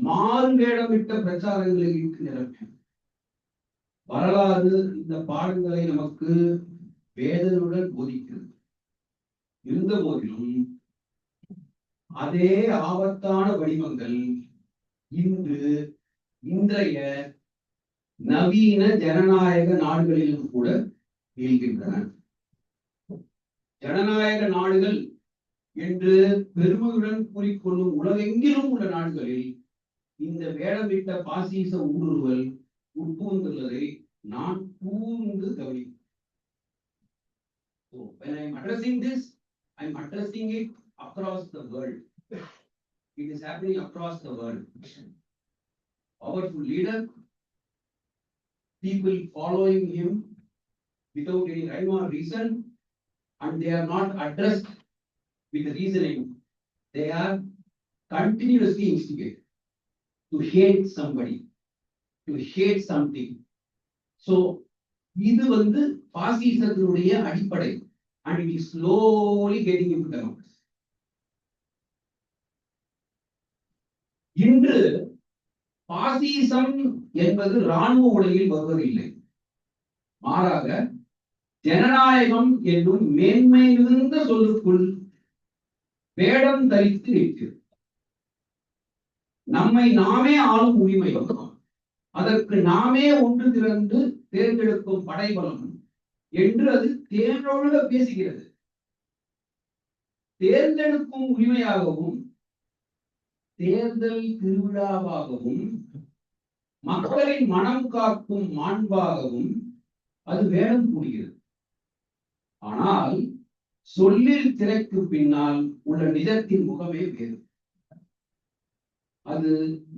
மாறுவேடமிட்ட பிரச்சாரங்களை நிரப்பி வரலாறு இந்த பாடங்களை நமக்கு வேதனுடன் போதிக்கிறது. இருந்த போதிலும் அதே ஆபத்தான வடிவங்கள் இன்றைய நவீன ஜனநாயக நாடுகளிலும் கூட இருக்கின்றன. ஜனநாயக நாடுகள் என்று பெருமையுடன் கூறிக்கொள்ளும் உலகெங்கிலும் உள்ள நாடுகளில் இந்த வேடமிட்ட பாசிச ஊடுருவல் உட்புகுந்துள்ளதை நான் கூர்ந்து கவனிக்கிறேன். So when I am addressing this, I am addressing it across the world. It is happening across the world. Powerful leader, people following him without any rhyme or reason, and they are not addressed with reasoning. They are continuously instigated to hate somebody, to hate something. So இது பாசிசத்தினுடைய அடிப்படை, and it is slowly getting into democracy. இன்று பாசிசம் என்பது இராணுவ உடையில் வருவதில்லை. மாறாக ஜனநாயகம் என்னும் மேன்மை மிகுந்த சொல்லுக்குள் வேடம் தரித்து நிற்கிறது. நம்மை நாமே ஆளும் உரிமையும், அதற்கு நாமே ஒன்று திரண்டு தேர்ந்தெடுக்கும் படைபலம் என்று அது தேனொழுக பேசுகிறது. தேர்ந்தெடுக்கும் உரிமையாகவும் தேர்தல் திருவிழாவாகவும் மக்களின் மனம் காக்கும் மாண்பாகவும் அது வேடம் கூறுகிறது. ஆனால் சொல்லில் திரைக்கு பின்னால் உள்ள நிஜத்தின் முகமே வேறு. அது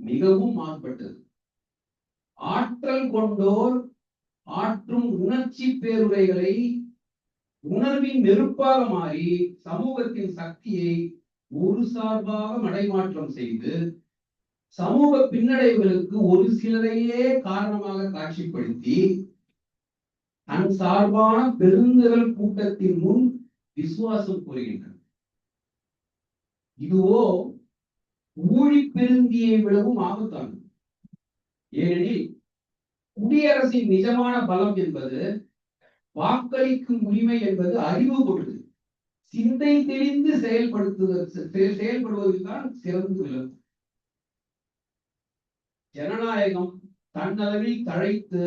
மிகவும் மாறுபட்டது. ஆற்றல் கொண்டோர் ஆற்றும் உணர்ச்சி பேருரைகளை உணர்வின் நெருப்பாக மாறி சமூகத்தின் சக்தியை ஒரு சார்பாக மடைமாற்றம் செய்து சமூக பின்னடைவுகளுக்கு ஒரு சிலரையே காரணமாக காட்சிப்படுத்தி தன் சார்பான பெருந்திரள் கூட்டத்தின் முன் விசுவாசம் கூறுகின்றனர். இதுவோ ஊழி பெருந்தியை விடவும் ஆபத்தானது. ஏனெனில் குடியரசின் நிஜமான பலம் என்பது வாக்களிக்கும் உரிமை என்பது அறிவு கொண்டது. சிந்தை தெரிந்து செயல்படுவதுதான் சிறந்து விளங்கும். ஜனநாயகம் தன்னளவில் தழைத்து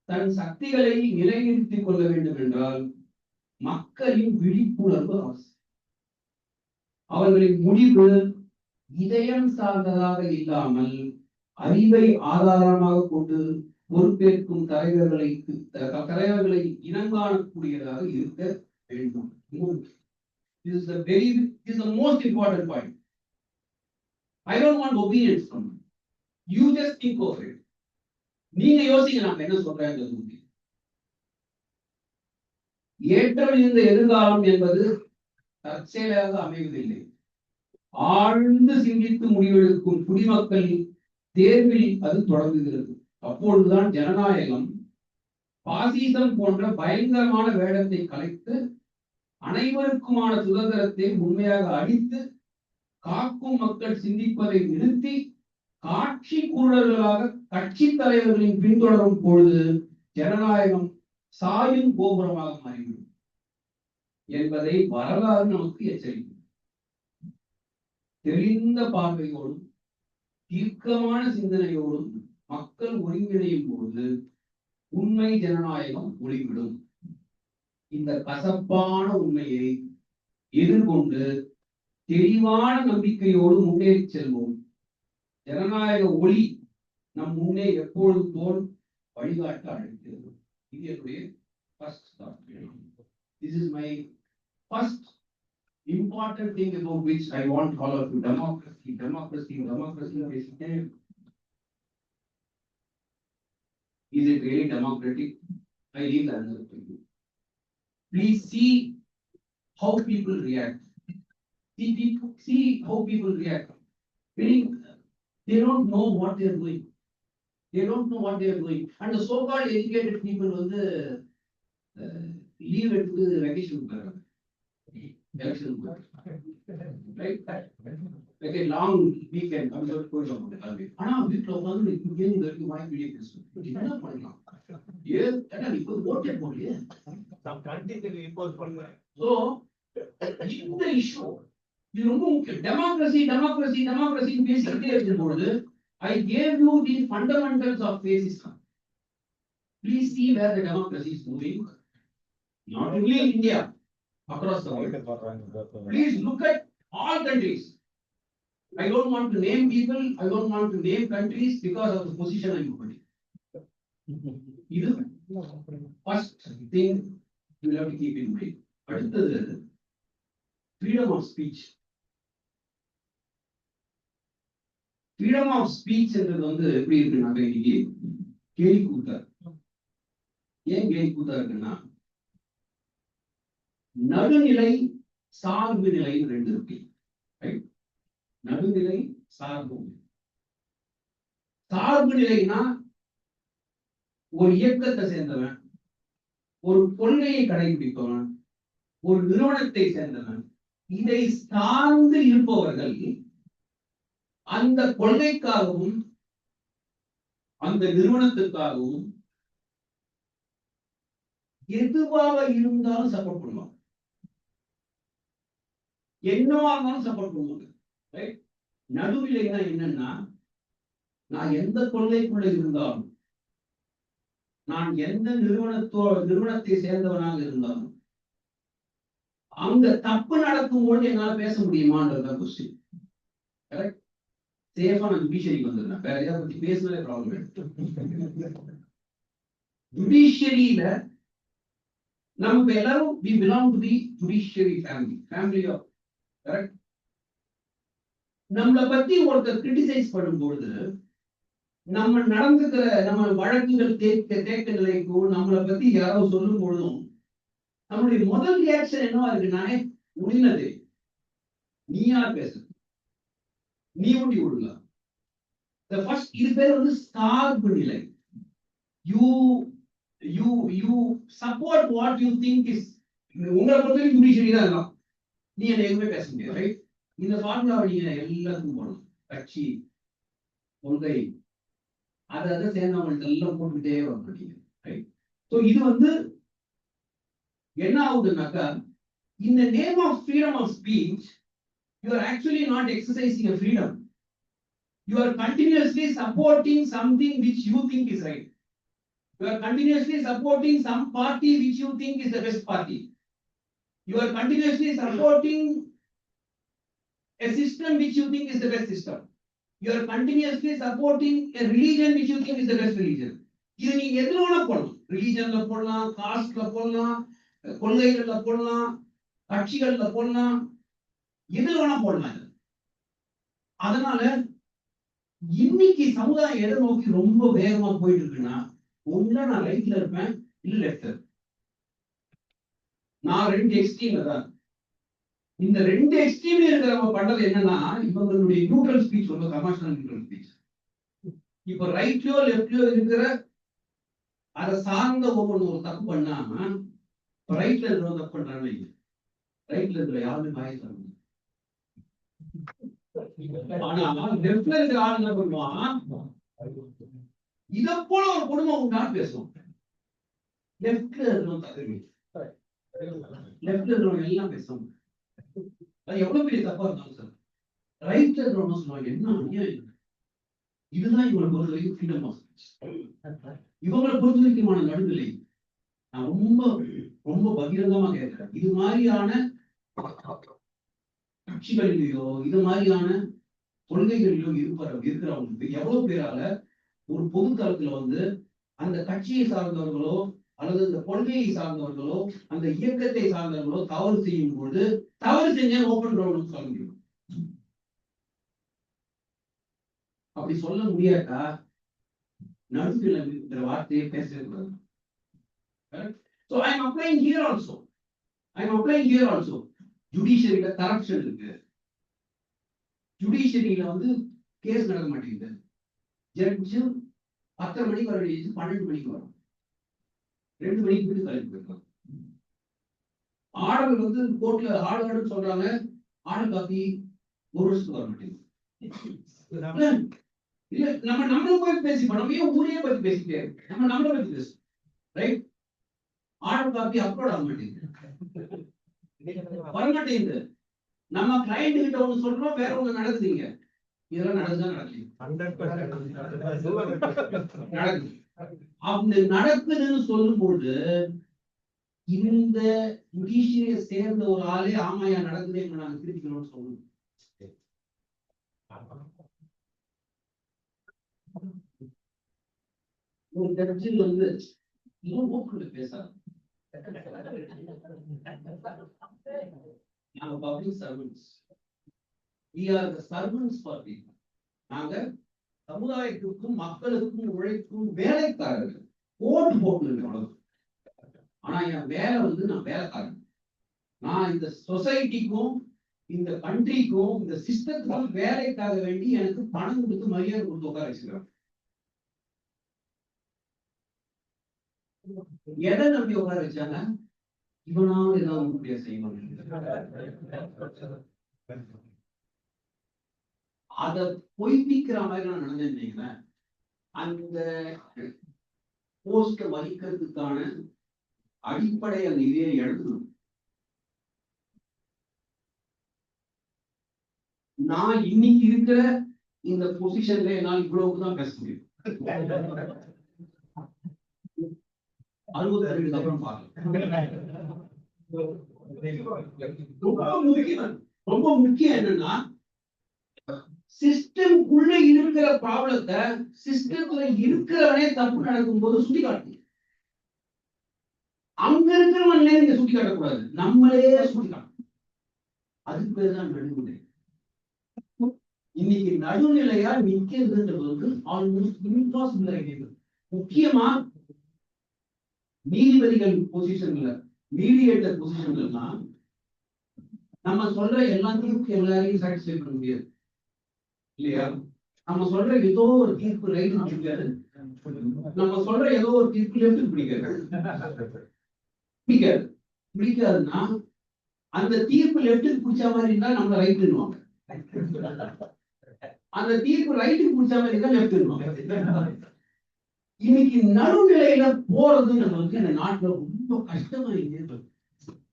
தன் சக்திகளை நிலைநிறுத்திக் கொள்ள வேண்டும் என்றால் மக்களின் விழிப்புணர்வு அவசியம். அவர்களின் முடிவு இதயம் சார்ந்ததாக இல்லாமல் அறிவை ஆதாரமாக கொண்டு பொறுப்பேற்கும் தலைவர்களை இனங்காணக்கூடியதாக இருக்க வேண்டும். This is the most important point. I don't want obedience from you. You just think of it. நீங்க யோசிங்க, நான் என்ன சொல்றேன். ஏற்றம் இந்த எதிர்காலம் என்பது தற்செயலாக அமைவதில்லை. ஆழ்ந்து சிந்தித்து முடிவெடுக்கும் குடிமக்கள் தேர்வில் அது தொடங்குகிறது. அப்பொழுதுதான் ஜனநாயகம் பாசிசம் போன்ற பயங்கரமான வேடத்தை கலைத்து அனைவருக்குமான சுதந்திரத்தை உண்மையாக அளித்து காக்கும் மக்கள் சிந்திப்பதை நிறுத்தி காட்சி குரல்களாக கட்சி தலைவர்களின் பின்தொடரும் பொழுது ஜனநாயகம் சாயும் கோபுரமாக மாறிவிடும் என்பதை வரலாறு நமக்கு எச்சரிக்கும். தெரிந்த பார்வையோடும் தீர்க்கமான சிந்தனையோடும் மக்கள் ஒருங்கிணையும் போது உண்மை ஜனநாயகம் ஒளிவிடும். இந்த கசப்பான உண்மையை எதிர்கொண்டு தெளிவான நம்பிக்கையோடு முன்னேறி செல்வோம். ஜனநாயக ஒளி நம் முன்னே எப்பொழுது போல் வழிகாட்ட அழைக்கிறது. இது என்னுடைய first thought. This is my first important thing about which I want all of you. Democracy. Basically, is it really democratic? I leave the answer to you. Please see how people react. See how people react. Meaning, they don't know what they are doing. And the so-called educated people வந்து leave எடுத்து vacation போறாங்க. Election right? Like a long weekend, அப்படின்னு போயிடுவாங்க. ஆனா வீட்டுல உட்காந்து இங்க வரைக்கும் வாய் வெளியே பேசுவோம். என்ன பண்ணலாம்? ஏன்னா இப்போ ஓட்டே போடலையே. So இந்த இஷ்யூ இது ரொம்ப முக்கியம். டெமோக்ரஸி பேசிக்கிட்டே இருக்கும்போது I gave you the fundamentals of fascism. Please see where the democracy is moving. Not only in India, across the world. Please look at all countries. I don't want to name people, I don't want to name countries because of the position I am holding. This is first thing you will have to keep in mind. அடுத்தது freedom of speech. Freedom of speech என்றது வந்து எப்படி இருக்குன்னாக்க இன்னைக்கு கேலி கூத்தா. ஏன் கேலி கூத்தா இருக்குன்னா நடுநிலை சார்பு நிலைன்னு ரெண்டு இருக்கு. நடுநிலை சார்பு நிலைனா ஒரு இயக்கத்தை சேர்ந்தவன், ஒரு கொள்கையை கடைபிடிப்பவன், ஒரு நிறுவனத்தை சேர்ந்தவன், இதை சார்ந்து இருப்பவர்கள் அந்த கொள்கைக்காகவும் அந்த நிறுவனத்துக்காகவும் எதுவாக இருந்தாலும் சப்போர்ட் பண்ணுவாங்க. என்னவா இருந்தாலும் சப்போர்ட் பண்ணுவாங்க. நடுநிலைனா என்னன்னா, நான் எந்த கொள்கைக்குள்ள இருந்தாலும், நான் எந்த நிறுவனத்தை சேர்ந்தவனாக இருந்தாலும், அந்த தப்பு நடக்கும்போது என்னால பேச முடியுமான்றத கொஸ்டின். கரெக்ட்? சேஃபா நான் ஜுடிஷியரிக்கு வந்துடுறேன். வேற எதை பத்தி பேசினாலே ப்ராப்ளம். ஜுடிஷியரியில நம்ம எல்லாரும் we belong to the judiciary family of correct. நம்மளை பத்தி ஒருத்தர் கிரிட்டிசைஸ் பண்ணும்போது, நம்ம நடந்துக்கிற நம்ம வழக்குகள் தேக்க நிலைக்கும் நம்மளை பத்தி யாரோ சொல்லும் பொழுதும் நம்மளுடைய முதல் ரியாக்ஷன் என்னவா இருக்குன்னாலே, முடிந்தது நீ யார் பேச, நீ ஒண்டி விடலாம். இது பேர் வந்து சார்பு நிலை. You support what you think is. உங்களை பொறுத்தவரைக்கும் ஜுடிஷியரி தான் எல்லாம். நீ என்ன எதுவுமே பேச முடியாது. ரைட்? இந்த ஃபார்முலாவை நீங்க எல்லாத்துக்கும் போடணும். கட்சி, கொள்கை, அதை சேர்ந்தவங்கள்ட்ட எல்லாம் போட்டுக்கிட்டே வர மாட்டீங்க. ரைட்? ஸோ இது வந்து என்ன ஆகுதுன்னாக்கா, in the name of freedom of speech, you are actually not exercising a freedom. You are continuously supporting something which you think is right. You are continuously supporting some party which you think is the best party. You are continuously supporting a system which you think is the best system. You are continuously supporting a religion which you think is the best religion. இது நீங்க எதுல வேணா போடலாம். ரிலிஜன்ல போடலாம், காஸ்ட்ல போடலாம், கொள்கைகள்ல போடலாம், கட்சிகள்ல போடலாம், எதுல வேணா போடலாம். அதனால இன்னைக்கு சமுதாயம் எதை நோக்கி ரொம்ப வேகமா போயிட்டு இருக்குன்னா, ஒண்ணு நான் ரைட்ல இருப்பேன், இல்ல லெஃப்ட்ல இருப்பேன். நான் ரெண்டு எக்ஸ்ட்ரீம்ல தான். இந்த ரெண்டு எக்ஸ்ட்ரீம்ல இருக்கிறவங்க பண்றது என்னன்னா, இவங்களுடைய நியூட்ரல் ஸ்பீச் ரொம்ப கமர்ஷியல் நியூட்ரல் ஸ்பீச். இப்ப ரைட்லயோ லெஃப்ட்லயோ இருக்கிற அதை சார்ந்த ஒவ்வொரு தப்பு பண்ணாம, ரைட்ல இருக்கிற தப்பு பண்றாங்க. ரைட்ல இருக்கிற யாருமே பாய சொல்ல முடியும். ஆனா லெஃப்ட்ல இருக்கிற ஆள் என்ன பண்ணுவான், இத போல ஒரு குடும்பம் உண்டான்னு பேசுவோம். லெஃப்ட்ல இருக்கிறவங்க எல்லாம் பேசுவாங்க. அது எவ்வளவு பெரிய தப்பா இருந்தாலும் சார், ரைட்ல இருக்கிறவங்க சொல்லுவாங்க என்ன அநியாயம். இதுதான் இவங்களை பொறுத்த வரைக்கும் ஃப்ரீடம் ஆஃப் ஸ்பீச். இவங்களை பொறுத்த வரைக்குமான நடுநிலை. நான் ரொம்ப ரொம்ப பகிரங்கமா கேட்கிறேன். இது மாதிரியான கட்சிகளிலேயோ இது மாதிரியான கொள்கைகளிலோ இருக்கிறவங்களுக்கு எவ்வளவு பேரால ஒரு பொது தளத்துல வந்து அந்த கட்சியை சார்ந்தவர்களோ அல்லது இந்த கொள்கையை சார்ந்தவர்களோ அந்த இயக்கத்தை சார்ந்தவர்களோ தவறு செய்யும் பொழுது தவறு செஞ்ச ஓபன் கிரவுண்ட் சொல்ல முடியும். அப்படி சொல்ல முடியாட்டா நடுநிலைங்கிற வார்த்தையை பேசக்கூடாது. So I am applying here also. I am applying here also. ஜுடிஷியரியில கரப்ஷன் இருக்கு. ஜுடிஷியரியில வந்து கேஸ் நடக்க மாட்டேங்குது. ஜட்ஜு 10 மணிக்கு வர வேண்டியது 12 மணிக்கு வரும். 2 மணிக்கு போய் கலெக்ட் போயிருக்காங்க. ஆர்டர் வந்து கோர்ட்ல ஆர்டர் சொல்றாங்க, ஆர்டர் காப்பி 1 வருஷத்துக்கு வர மாட்டேங்குது. இல்ல நம்மள போய் பேசிப்போம். நம்ம ஏன் ஊரையே பத்தி பேசிட்டே நம்மள பத்தி பேசு, ரைட்? ஆர்டர் காப்பி அப்லோட் ஆக மாட்டேங்குது, வர மாட்டேங்குது. நம்ம கிளைண்ட் கிட்ட ஒண்ணு சொல்றோம், வேற ஒண்ணு நடக்குதுங்க. இதெல்லாம் நடக்குதா நடக்குது. அப்படி நடக்குதுன்னு சொல்லும்போது இந்த ஜுடிஷியரியை சேர்ந்த ஒரு ஆளே ஆமாயா நடக்குதே நாங்க திருப்பிக்கணும்னு சொல்லணும். ஒரு ஜட்ஜில் வந்து பேசாது. நாங்க public servants, we are the servants for people. நாங்க சமுதாயத்துக்கும் மக்களுக்கும் உழைக்கும் வேலைக்காரர்கள். ஓட்டு போட்டு, ஆனா என் வேலை வந்து நான் வேலைக்காரன். நான் இந்த சொசைட்டிக்கும் இந்த கண்ட்ரிக்கும் இந்த சிஸ்டத்துக்கும் வேலைக்காக வேண்டி எனக்கு பணம் கொடுத்து மரியாதை கொடுத்து உட்கார வச்சுக்கிறேன். எதை நம்பி உட்கார வச்சாங்க? இவனால ஏதாவது உருப்படியா செய்வாங்க. அத பொய்ப்பிக்கிற மாதிரி நான் நடந்தேன். அந்த போஸ்ட வகிக்கிறதுக்கான அடிப்படை அந்த இதே எழுதணும். நான் இன்னைக்கு இருக்கிற இந்த பொசிஷன்ல என்னால் இவ்வளவுதான் பேச முடியும். 62 அப்புறம் பார்க்கலாம். ரொம்ப முக்கியம் என்னன்னா, சிஸ்டம்குள்ள இருக்கிற ப்ராப்ளத்தை சிஸ்டத்துல இருக்கிறவனே தப்பு நடக்கும் போது சுட்டி காட்டு. அங்க இருக்கிறவனே நீங்க சுட்டி காட்டக்கூடாது, நம்மளே சுட்டி காட்டணும். அதுக்கு பேர் தான் நடுநிலை. இன்னைக்கு நடுநிலையா நிக்கிறதுன்றது வந்து ஆல்மோஸ்ட் இம்பாசிபிள் ஆகிடுது. முக்கியமா நீதிபதிகள் பொசிஷன்ல, மீடியேட்டர் பொசிஷன்ல நம்ம சொல்ற எல்லாத்தையும் எல்லாரையும் சாட்டிஸ்ஃபை பண்ண முடியாது இல்லையா? நம்ம சொல்ற ஏதோ ஒரு தீர்ப்பு ரைட் பிடிக்காது, நம்ம சொல்ற ஏதோ ஒரு தீர்ப்பு லெஃப்ட் பிடிக்காதுன்னா அந்த தீர்ப்பு லெஃப்ட்டுக்கு பிடிச்ச மாதிரி இருந்தா நம்ம ரைட்னுவாங்க, அந்த தீர்ப்பு ரைட்டுக்கு பிடிச்ச மாதிரி இருந்தா லெஃப்ட். இன்னைக்கு நடுநிலையில போறது நம்மளுக்கு இந்த நாட்டுல ரொம்ப கஷ்டமா இருக்கு.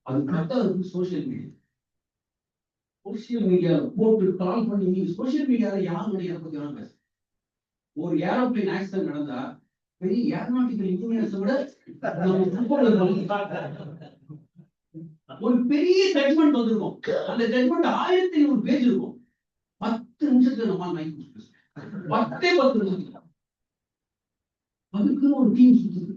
அது கரெக்டாக சோசியல் மீடியா. சோசியல் மீடியால போட்டு கால் பண்ணி, நீங்க சோசியல் மீடியால யாருடைய பத்தி பேச, ஒரு ஏரோப்ளைன் ஆக்சிடென்ட் நடந்தா பெரிய ஏரோநாட்டிக்கல் இன்ஜினியர்ஸ் விட ஒரு பெரிய ஜட்மெண்ட் வந்திருக்கும். அந்த ஜட்மெண்ட் 1500 பேஜ் இருக்கும். 10 நிமிஷத்துல நம்ம 10 நிமிஷம் அதுக்கு ஒரு டீம் சுத்துது.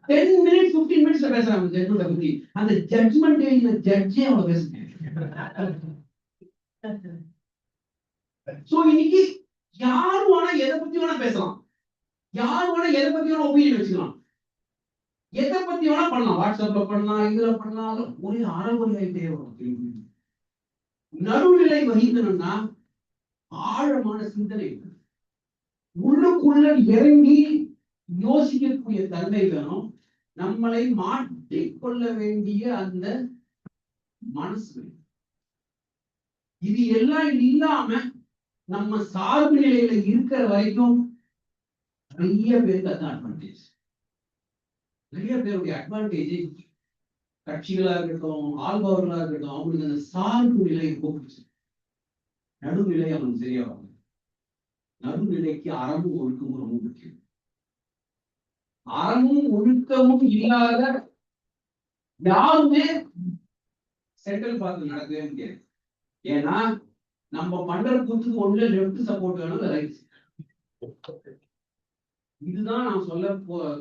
10 minutes 15 minutes பேசுறாங்க ஜட்மெண்ட் பத்தி. அந்த ஜட்மெண்ட் இல்ல ஜட்ஜே அவளை பேசுறேன். சோ இன்னைக்கு யாரு வேணா எதை பத்தி வேணா பேசலாம், யாரு வேணா எதை பத்தி வேணா ஒப்பீனியன் வச்சுக்கலாம், எதை பத்தி வேணா பண்ணலாம், வாட்ஸ்அப்ல பண்ணலாம், இதுல பண்ணலாம். ஒரே அறகுறை ஆகிட்டே வரும். நடுநிலை வகிக்கணும்னா ஆழமான சிந்தனை, உள்ளுக்குள்ள இறங்கி யோசிக்கக்கூடிய தன்மை வேணும். நம்மளை மாற்றிக்கொள்ள வேண்டிய அந்த மனசு, இது எல்லாம் இல்லாம நம்ம சார்பு நிலையில இருக்கிற வரைக்கும் நிறைய பேருக்கு அது அட்வான்டேஜ். நிறைய பேருடைய அட்வான்டேஜ் கட்சிகளா இருக்கட்டும், ஆள்பவர்களா இருக்கட்டும், அவங்களுக்கு அந்த சார்பு நிலையை போக்குச்சு. நடுநிலை அவனுக்கு சரியாகும். நடுநிலைக்கு அறமும் ஒழுக்கமும் ரொம்ப முக்கியம். அறமும் ஒழுக்கமும் இல்லாத யாருமே சென்ட்ரல் பார்த்து நடக்கவே முடியாது. ஏன்னா நம்ம பண்ற கூத்துக்கு ஒண்ணு லெஃப்ட் சப்போர்ட் வேணும், ரைட். இதுதான் நான்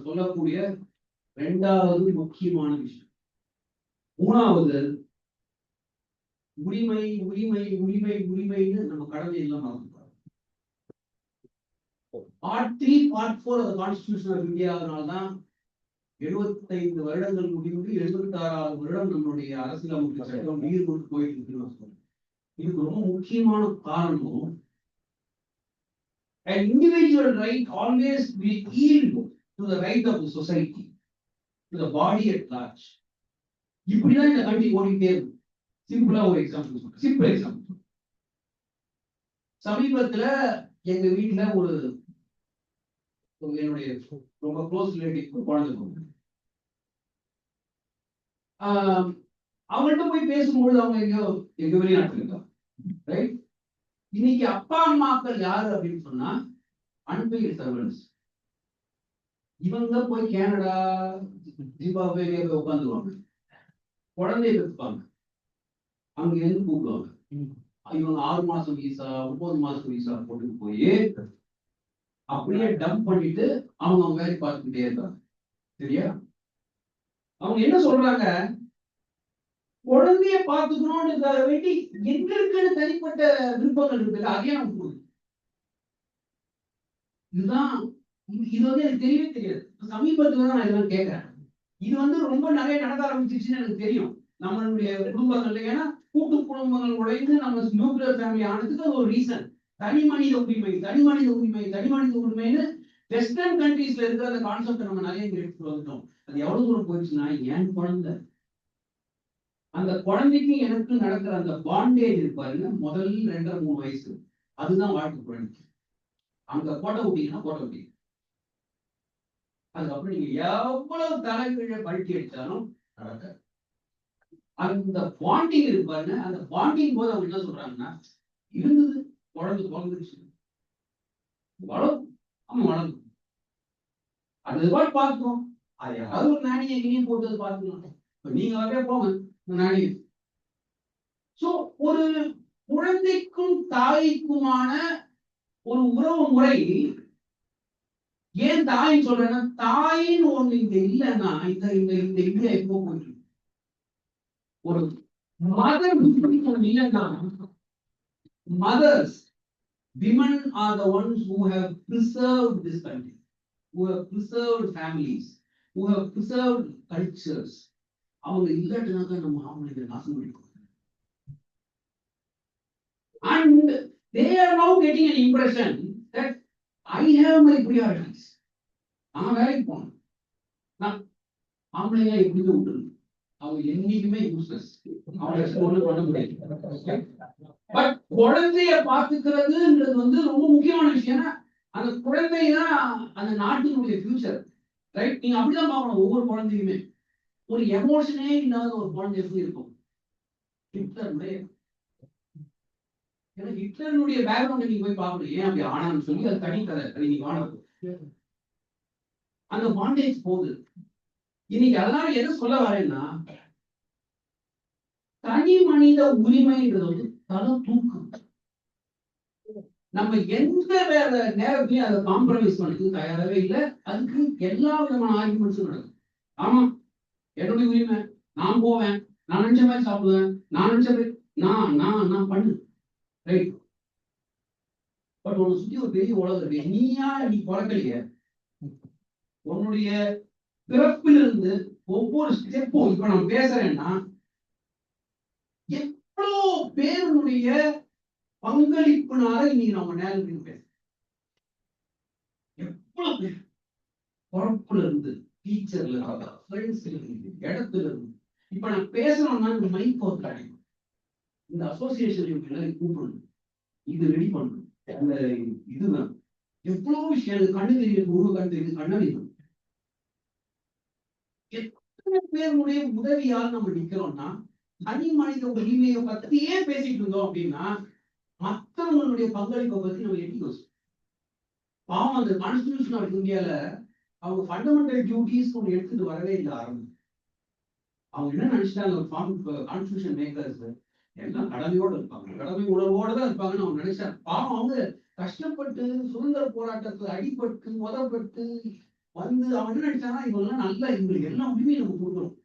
சொல்லக்கூடிய இரண்டாவது முக்கியமான விஷயம். மூணாவது, உரிமை உரிமை உரிமை உரிமைன்னு நம்ம கடமை எல்லாம் மறந்துட்டோம். பார்ட் 3, பார்ட் 4 கான்ஸ்டிடியூஷன் ஆஃப் இந்தியாவினால்தான் 75 வருடங்கள் முடிவு 76வது வருடம் நம்மளுடைய அரசியலமைப்பு சட்டம் நீர் கொண்டு போயிட்டு இருக்குன்னு நான் சொல்றேன். இதுக்கு ரொம்ப முக்கியமான காரணம், an individual right always will yield to the right of the society, to the body at large. இப்படிதான் இந்த கண்ட்ரி ஓடிட்டே இருக்கும். சிம்பிளா ஒரு எக்ஸாம்பிள் சொல்றேன். Simple example. சமீபத்துல எங்க வீட்டுல ஒரு என்னுடைய ரொம்ப க்ளோஸ் ரிலேட்டிவ் குழந்தை போகுது. அவங்கள்ட்ட போய் பேசும்பொழுது அவங்க எங்க வெளிநாட்டுல இருக்காங்க, ரைட்? இன்னைக்கு அப்பா அம்மாக்கள் யாரு அப்படின்னு சொன்னா அன்பெய்டு சர்வன்ஸ். இவங்க போய் கனடா, ஜிம்பாப்வே போய் உட்காந்துருவாங்க, குழந்தைய பெற்றுப்பாங்க, அங்க இருந்து கூப்பிடுவாங்க. இவங்க 6 மாசம் வீசா 9 மாசம் வீசா போட்டு போய் அப்படியே டம்ப் பண்ணிட்டு அவங்க வேலை பார்த்துக்கிட்டே இருக்காங்க. சரியா? அவங்க என்ன சொல்றாங்க, குழந்தைய பார்த்துக்கணும்னு வேண்டி எங்களுக்குன்னு தனிப்பட்ட விருப்பங்கள் இருக்குல்ல, அதையே நம்ம கொடுக்கணும். இதுதான் இது எனக்கு தெரியவே தெரியாது. சமீபத்துல தான் நான் இதெல்லாம் கேட்கிறேன். இது ரொம்ப நிறைய நடக்க ஆரம்பிச்சிருச்சுன்னு எனக்கு தெரியும் நம்மளுடைய குடும்பங்கள்ல. ஏன்னா கூட்டு குடும்பங்கள் உடைந்து நம்ம நியூக்ளியர் ஃபேமிலி ஆனதுக்கு அது ஒரு ரீசன். தனி மனித உரிமை தனி மனித உரிமை தனி மனித உரிமைன்னு வெஸ்டர்ன் கண்ட்ரீஸ்ல இருக்கிற அந்த கான்செப்ட் நம்ம நிறைய எடுத்துட்டு வந்துட்டோம். அது எவ்வளவு தூரம் போயிடுச்சுன்னா, என் குழந்தை, அந்த குழந்தைக்கு எனக்கு நடக்கிற அந்த பாண்டேஜ் இருப்பாருங்க, முதல் 2-3 வயசு, அதுதான் வாழ்க்கை குழந்தைக்கு. அங்க கோட்டை விட்டீங்கன்னா கோட்டை விட்டீங்க. அதுக்கப்புறம் நீங்க எவ்வளவு தலைகீழ பல்ட்டி அடிச்சாலும் நடக்க அந்த பாண்டிங் இருப்பாருங்க. அந்த பாண்டிங் போது அவங்க என்ன சொல்றாங்கன்னா, இருந்தது குழந்தை பிறந்துருச்சு, வளரும், ஆமா வளரும், அது போய் பார்க்கணும், அது யாராவது ஒரு நாணியை எங்கேயும் போட்டு பார்த்துக்கலாம். இப்ப நீங்க வரவே போங்க நாணி. சோ ஒரு குழந்தைக்கும் தாய்க்குமான ஒரு உறவு முறை. ஏன் தாயின்னு சொல்றேன்னா, தாயின்னு ஒண்ணு இங்க இல்லைன்னா இந்த இந்த இந்த இந்தியா எப்போ போயிட்டு ஒரு மதர் இல்லைன்னா, mothers, women are the ones who have preserved this country, who have preserved families, who have preserved cultures. அவங்க இல்லாட்டினாக்க நம்ம ஆம்பளைங்க நாசம் பண்ணிடுவோம். And they are now getting an impression that I have my priorities. நான் வேலைக்கு போனேன், நான் ஆம்பளைங்க எப்படியும் விட்டுருங்க, அவங்க என்னைக்குமே யூஸ்லெஸ், அவங்க பண்ண முடியாது. பட் குழந்தைய பார்த்துக்கிறதுன்றது ரொம்ப முக்கியமான விஷயம். ஏன்னா அந்த குழந்தை தான் அந்த நாட்டினுடைய ஃபியூச்சர், ரைட்? நீங்க அப்படிதான் பார்க்கணும். ஒவ்வொரு குழந்தையுமே ஒரு எமோஷனே இல்லாத ஒரு குழந்தை எப்படி இருக்கும்? ஹிட்லருடைய, ஏன்னா ஹிட்லருடைய பேக்ரவுண்ட் நீங்க போய் பார்க்கணும், ஏன் அப்படி ஆனான்னு சொல்லி அது தனி கதை, அது நீங்க ஆனா அந்த பாண்டேஜ் போகுது. இன்னைக்கு அதனால எதை சொல்ல வரேன்னா, தனி மனித உரிமைன்றது தலை தூக்கம். நம்ம எந்த வேற நேரத்தையும் அதை காம்ப்ரமைஸ் பண்ணதுக்கு தயாராகவே இல்லை. அதுக்கு எல்லா விதமான ஆர்குமெண்ட்ஸும் நடக்கும். ஆமா, என்னுடைய உரிமை, நான் போவேன், நான் நினைச்ச மாதிரி சாப்பிடுவேன், நான் நினைச்ச மாதிரி நான் பண்ணு, ரைட்? பட் உன்னை சுத்தி ஒரு பெரிய உலகம் இருக்கு. நீ பிறக்கலையே, உன்னுடைய பிறப்பிலிருந்து ஒவ்வொரு ஸ்டெப்பும் இப்ப நான் பேசுறேன்னா எவ்வளவு பேருடைய பங்களிப்புனால இன்னைக்கு நம்ம நேரம் பேச, எவ்வளவு பேர் பொறுப்புல இருந்து, டீச்சர்ல இருந்து, ஃப்ரெண்ட்ஸ்ல இருந்து, இடத்துல இருந்து. இப்ப நான் பேசணும்னா இந்த மைக் ஒர்க் அடையும், இந்த அசோசியேஷன் எல்லாரும் கூப்பிடணும், இது ரெடி பண்ணணும், அந்த இதுதான் எவ்வளவு விஷயம். கண்ணு தெரியுது, ஒரு கண் தெரியுது, கண்ணறியும். எத்தனை பேருடைய உதவியால் நம்ம நிக்கிறோம்னா, தனி மனித உரிமையை பத்தியே பேசிட்டு இருந்தோம் அப்படின்னா மற்றவங்களுடைய பங்களிப்பை பத்தி நம்ம எப்படி யோசிச்சோம்? பாவம், அந்த கான்ஸ்டிடியூஷன் ஆஃப் இந்தியால அவங்க ஃபண்டமெண்டல் டியூட்டிஸ் ஒன்று எடுத்துட்டு வரவே இல்லை ஆரம்பம். அவங்க என்ன நினைச்சிட்டாங்க, கான்ஸ்டிடியூஷன் மேக்கர்ஸ் எல்லாம் கடமையோட இருப்பாங்க, கடமை உணர்வோட தான் இருப்பாங்கன்னு அவங்க நினைச்சாங்க. பாவம், அவங்க கஷ்டப்பட்டு சுதந்திர போராட்டத்துல அடிபட்டு உதப்பட்டு வந்து அவன் என்ன நினைச்சானா இவங்கெல்லாம் நல்லா இவங்களுக்கு எல்லா உரிமையும் நம்ம கொடுக்கணும்.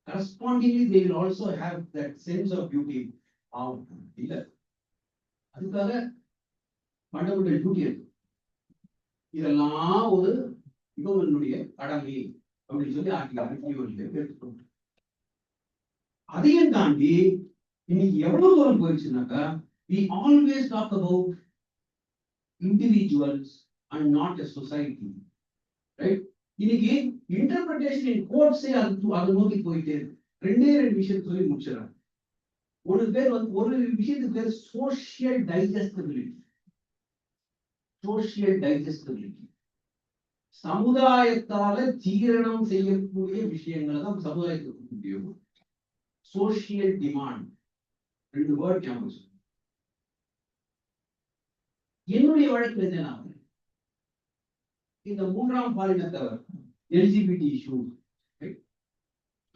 கரஸ்பாண்டிங்லி they will also have that sense of beauty. இல்ல அதுக்காக ஃபண்டமெண்டல் டியூட்டி இருக்கு. இதெல்லாம் ஒரு இவங்களுடைய கடமை அப்படின்னு சொல்லி ஆர்டிகல் எடுத்துக்கணும். அதையும் தாண்டி இன்னைக்கு எவ்வளவு தூரம் போயிடுச்சுனாக்கா we always talk about individuals and not a society, right? இன்னைக்கு இன்டர்பிரேஷன் இன் கோர்ட்ஸே அதை நோக்கி போயிட்டு ரெண்டு விஷயத்தை சொல்லி முடிச்சிடறாங்க. ஒரு விஷயத்துக்கு பேர் சோசியல் டைஜஸ்டபிலிட்டி. சோசியல் டைஜஸ்டபிலிட்டி சமுதாயத்தால ஜீரணம் செய்யக்கூடிய விஷயங்களை தான் சமுதாயத்துக்கு முடியும். சோசியல் டிமாண்ட் ரெண்டு வேர்ட் ஞாபகம். என்னுடைய வழக்கில் என்ன இந்த மூன்றாம் பாலினத்தவர் எல்ஜிபிடி இஷ்யூ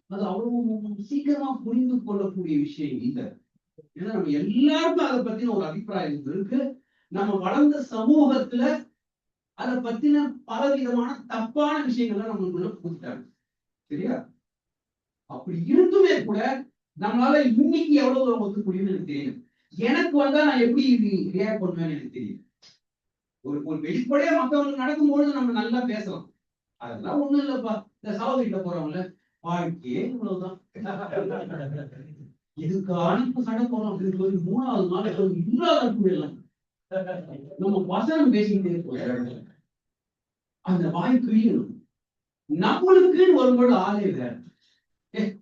அது அவ்வளவு சீக்கிரமா புரிந்து கொள்ளக்கூடிய விஷயம் இல்லை. ஏன்னா நம்ம எல்லாருக்கும் அதை பத்தின ஒரு அபிப்பிராயம் இருக்கு. நம்ம வளர்ந்த சமூகத்துல அதை பத்தின பல விதமான தப்பான விஷயங்கள்லாம் நம்மளுக்குள்ள புகுத்தாங்க. சரியா? அப்படி இருந்துமே கூட நம்மளால இன்னைக்கு எவ்வளவு தூரம் ஒத்துக்க முடியும்னு எனக்கு தெரியும். எனக்கு வந்தா நான் எப்படி ரியாக்ட் பண்ணுவேன்னு எனக்கு தெரியும். ஒரு வெளிப்படையா மற்றவங்களுக்கு நடக்கும்பொழுது நம்ம நல்லா பேசலாம். அதெல்லாம் ஒண்ணும் இல்லப்பா, இந்த சாவு கிட்ட போறவங்கள வாழ்க்கையே இவ்வளவுதான், இதுக்கான சண்டை போறோம் அப்படின்னு சொல்லி 3வது நாள் இல்லாத நம்ம வசனம் பேசிக்கிட்டே இருக்கோம். அந்த வாய் கிழியணும். நம்மளுக்குன்னு வரும்போது ஆளே வேற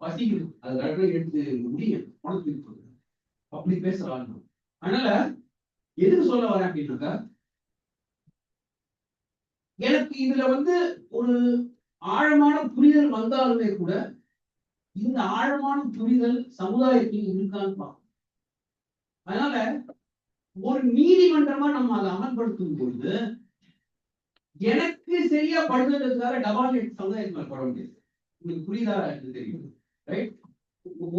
பசிக்குது, அது கடற்கரை எடுத்து முடியும் உனக்கு அப்படி பேசுறாங்க. அதனால எதுக்கு சொல்ல வரேன் அப்படின்னாக்கா, எனக்கு இதுல ஒரு ஆழமான புரிதல் வந்தாலுமே கூட இந்த ஆழமான புரிதல் சமுதாயத்தில் இருக்கான்னு பார்க்கணும். அதனால ஒரு நீதிமன்றமா நம்ம அதை அமல்படுத்தும் பொழுது எனக்கு சரியா படுத்துறதுக்காக டபால் சமுதாயத்தில் பட முடியாது. உங்களுக்கு புரியுதா என்று தெரியும், ரைட்?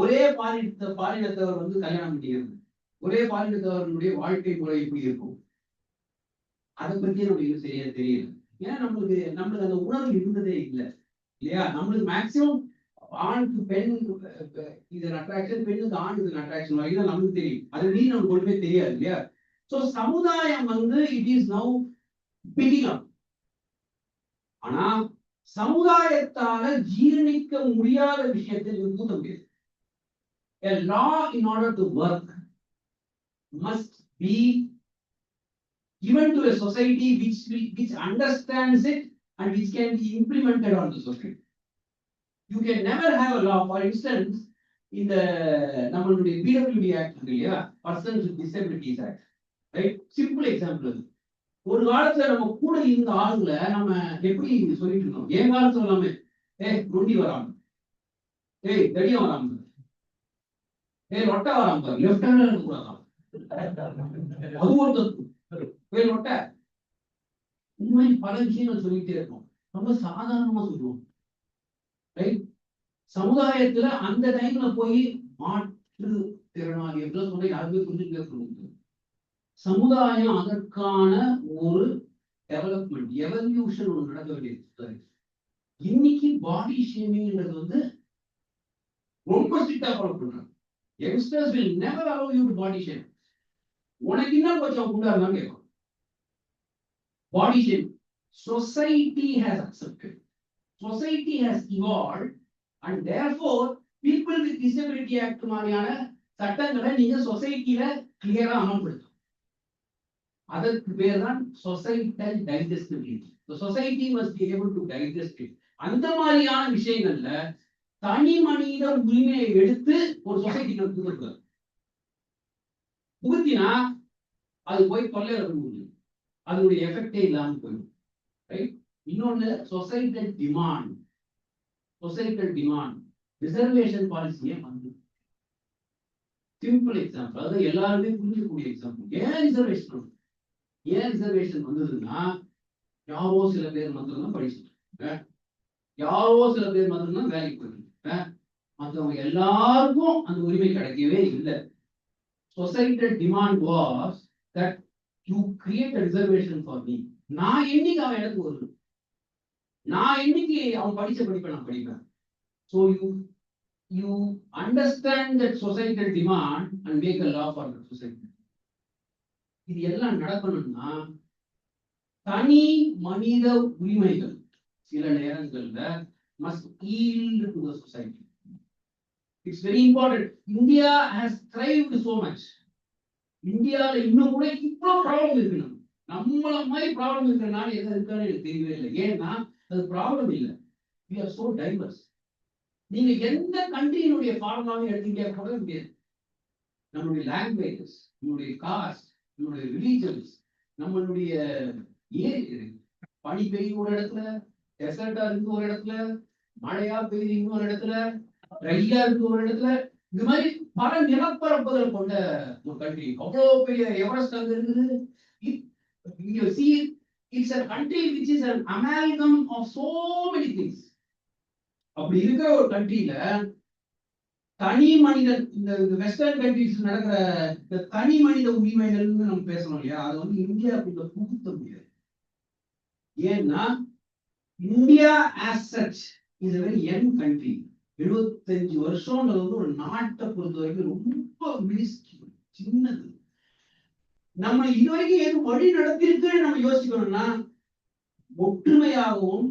ஒரே பாலினத்தவர் கல்யாணம் பண்ணிக்கிறது, ஒரே பாலினத்தவர்களுடைய வாழ்க்கை முறை எப்படி இருக்கும் அதை பத்தி நம்மளுக்கு சரியா தெரியல. ஏன்னா நம்மளுக்கு அந்த உணர்வு இருந்ததே இல்லை இல்லையா? நம்மளுக்கு மேக்சிமம் ஆணுக்கு பெண் இது அட்ராக்ஷன், பெண்ணுக்கு ஆண் இது அட்ராக்ஷன் வரைக்கும் நமக்கு தெரியும். அது நீ நமக்கு ஒன்றுமே தெரியாது இல்லையா? சோ சமுதாயம் இட் இஸ் நவ் பிகிங் அப். ஆனா சமுதாயத்தால ஜீரணிக்க முடியாத விஷயத்தை பூத்த முடியாது. A law in order to work must be given to a society which understands it and which can be implemented on the society. You can never have a law. For instance, in the நம்மளுடைய PWD Act இல்லையா, Persons with Disabilities Act, right? Simple example. ஒரு காலத்துல நம்ம கூட இருந்த ஆளுங்களை நம்ம எப்படி சொல்லிட்டு இருக்கோம்? என் காலத்துல எல்லாமே நொண்டி வராம, தடியா வராம, லொட்டா வராம, லெப்ட் ஹேண்ட்ல இருக்க கூடாதான், அது ஒரு தப்பு, லொட்ட, இந்த மாதிரி பல விஷயங்கள் சொல்லிட்டே இருக்கோம். ரொம்ப சாதாரணமா சொல்லுவோம், ரைட்? சமுதாயத்துல அந்த டைம்ல போய் மாற்று திறனாளி எப்படிலாம் சொன்னா யாருமே புரிஞ்சுக்க. சமுதாயம் அதற்கான ஒரு டெவலப்மெண்ட் எவல்யூஷன் ஒன்று நடக்க வேண்டியது. இன்னைக்கு பாடி ஷேமிங்ன்றது ரொம்ப ஸ்ட்ரிக்டா ஃபாலோ பண்றாங்க. Youngsters will never allow you to body shame. உனக்கு என்ன கொஞ்சம் குண்டாருன்னா கேட்கும். பாடி shame society has accepted, society has evolved, and therefore people with disability act மாதிரியான சட்டங்களை நீங்க சொசைட்டில கிளியரா அமல்படுத்தும். அதற்கு பேர் தான் societal டைஜஸ்டிபிலிட்டி. The society must be able to digest it. அந்த மாதிரியான விஷயங்கள்ல தனி மனித உரிமையை எடுத்து ஒரு சொசைட்டிக்கு புகுத்தினா அது போய் கொள்ளையில முடியும், அதனுடைய எஃபெக்டே இல்லாம போயிடும், ரைட்? இன்னொன்னு societal demand. Societal demand reservation பாலிசியே சிம்பிள் எக்ஸாம்பிள், அதாவது எல்லாருமே புரிஞ்சக்கூடிய எக்ஸாம்பிள். ஏன் ரிசர்வேஷன் வந்ததுன்னா, யாரோ சில பேர் மட்டும்தான் படிச்சுட்டு, யாரோ சில பேர் மட்டும்தான் வேலைக்கு போயிட்டு, மற்றவங்க எல்லாருக்கும் அந்த உரிமை கிடைக்கவே இல்லை. Societal demand was that you create reservation for me. நான் என்னைக்கு அவன் இடத்துக்கு வருவேன், நான் என்னைக்கு அவன் படிச்ச படிப்பை நான் படிப்பேன். So you understand that societal demand and make a law for that society. இது எல்லாம் நடக்கணும்னா தனி மனித உரிமைகள் சில நேரங்கள்ல must yield to the society. It's very important. India has thrived so much. இந்தியால இன்னும் கூட இவ்வளவு ப்ராப்ளம் இருக்கு. நம்மள மாதிரி ப்ராப்ளம் இருக்கிற நாடு எது இருக்கான்னு எனக்கு தெரியவே இல்லை. ஏன்னா அது ப்ராப்ளம் இல்லை. We are so diverse. நீங்க எந்த கண்ட்ரியினுடைய ஃபார்முலாவும் எடுத்தீங்க கூட முடியாது. நம்மளுடைய லாங்குவேஜஸ், நம்மளுடைய காஸ்ட், நம்மளுடைய ரிலீஜன்ஸ், நம்மளுடைய பனி பெய்யும் ஒரு இடத்துல, டெசர்ட்டா இருக்கு ஒரு இடத்துல, மழையா பெய்யுது இன்னொரு இடத்துல, ட்ரையா இருக்கு ஒரு இடத்துல, இந்த மாதிரி பல நிலப்பரப்புகள் கொண்ட ஒரு கண்ட்ரி. அவ்வளவு பெரிய எவரெஸ்ட் அங்க இருக்குது. You see, it's a country which is an amalgam of so many things. அப்படி இருக்கிற ஒரு கண்ட்ரியில தனி மனிதன், இந்த வெஸ்டர்ன் கண்ட்ரிஸ் நடக்கிற இந்த தனி மனித உரிமைகள்னு நம்ம பேசணும் இல்லையா, அது வந்து இந்தியாவுக்குள்ள புகுத்த முடியாது. ஏன்னா India as such is a very young country. 75 வருஷம்ன்றது வந்து ஒரு நாட்டை பொறுத்த வரைக்கும் ரொம்ப மினிஸ்கியூல், சின்னது. நம்ம இதுவரைக்கும் எது வழி நடத்திருக்குன்னு நம்ம யோசிக்கணும்னா, ஒற்றுமையாகவும்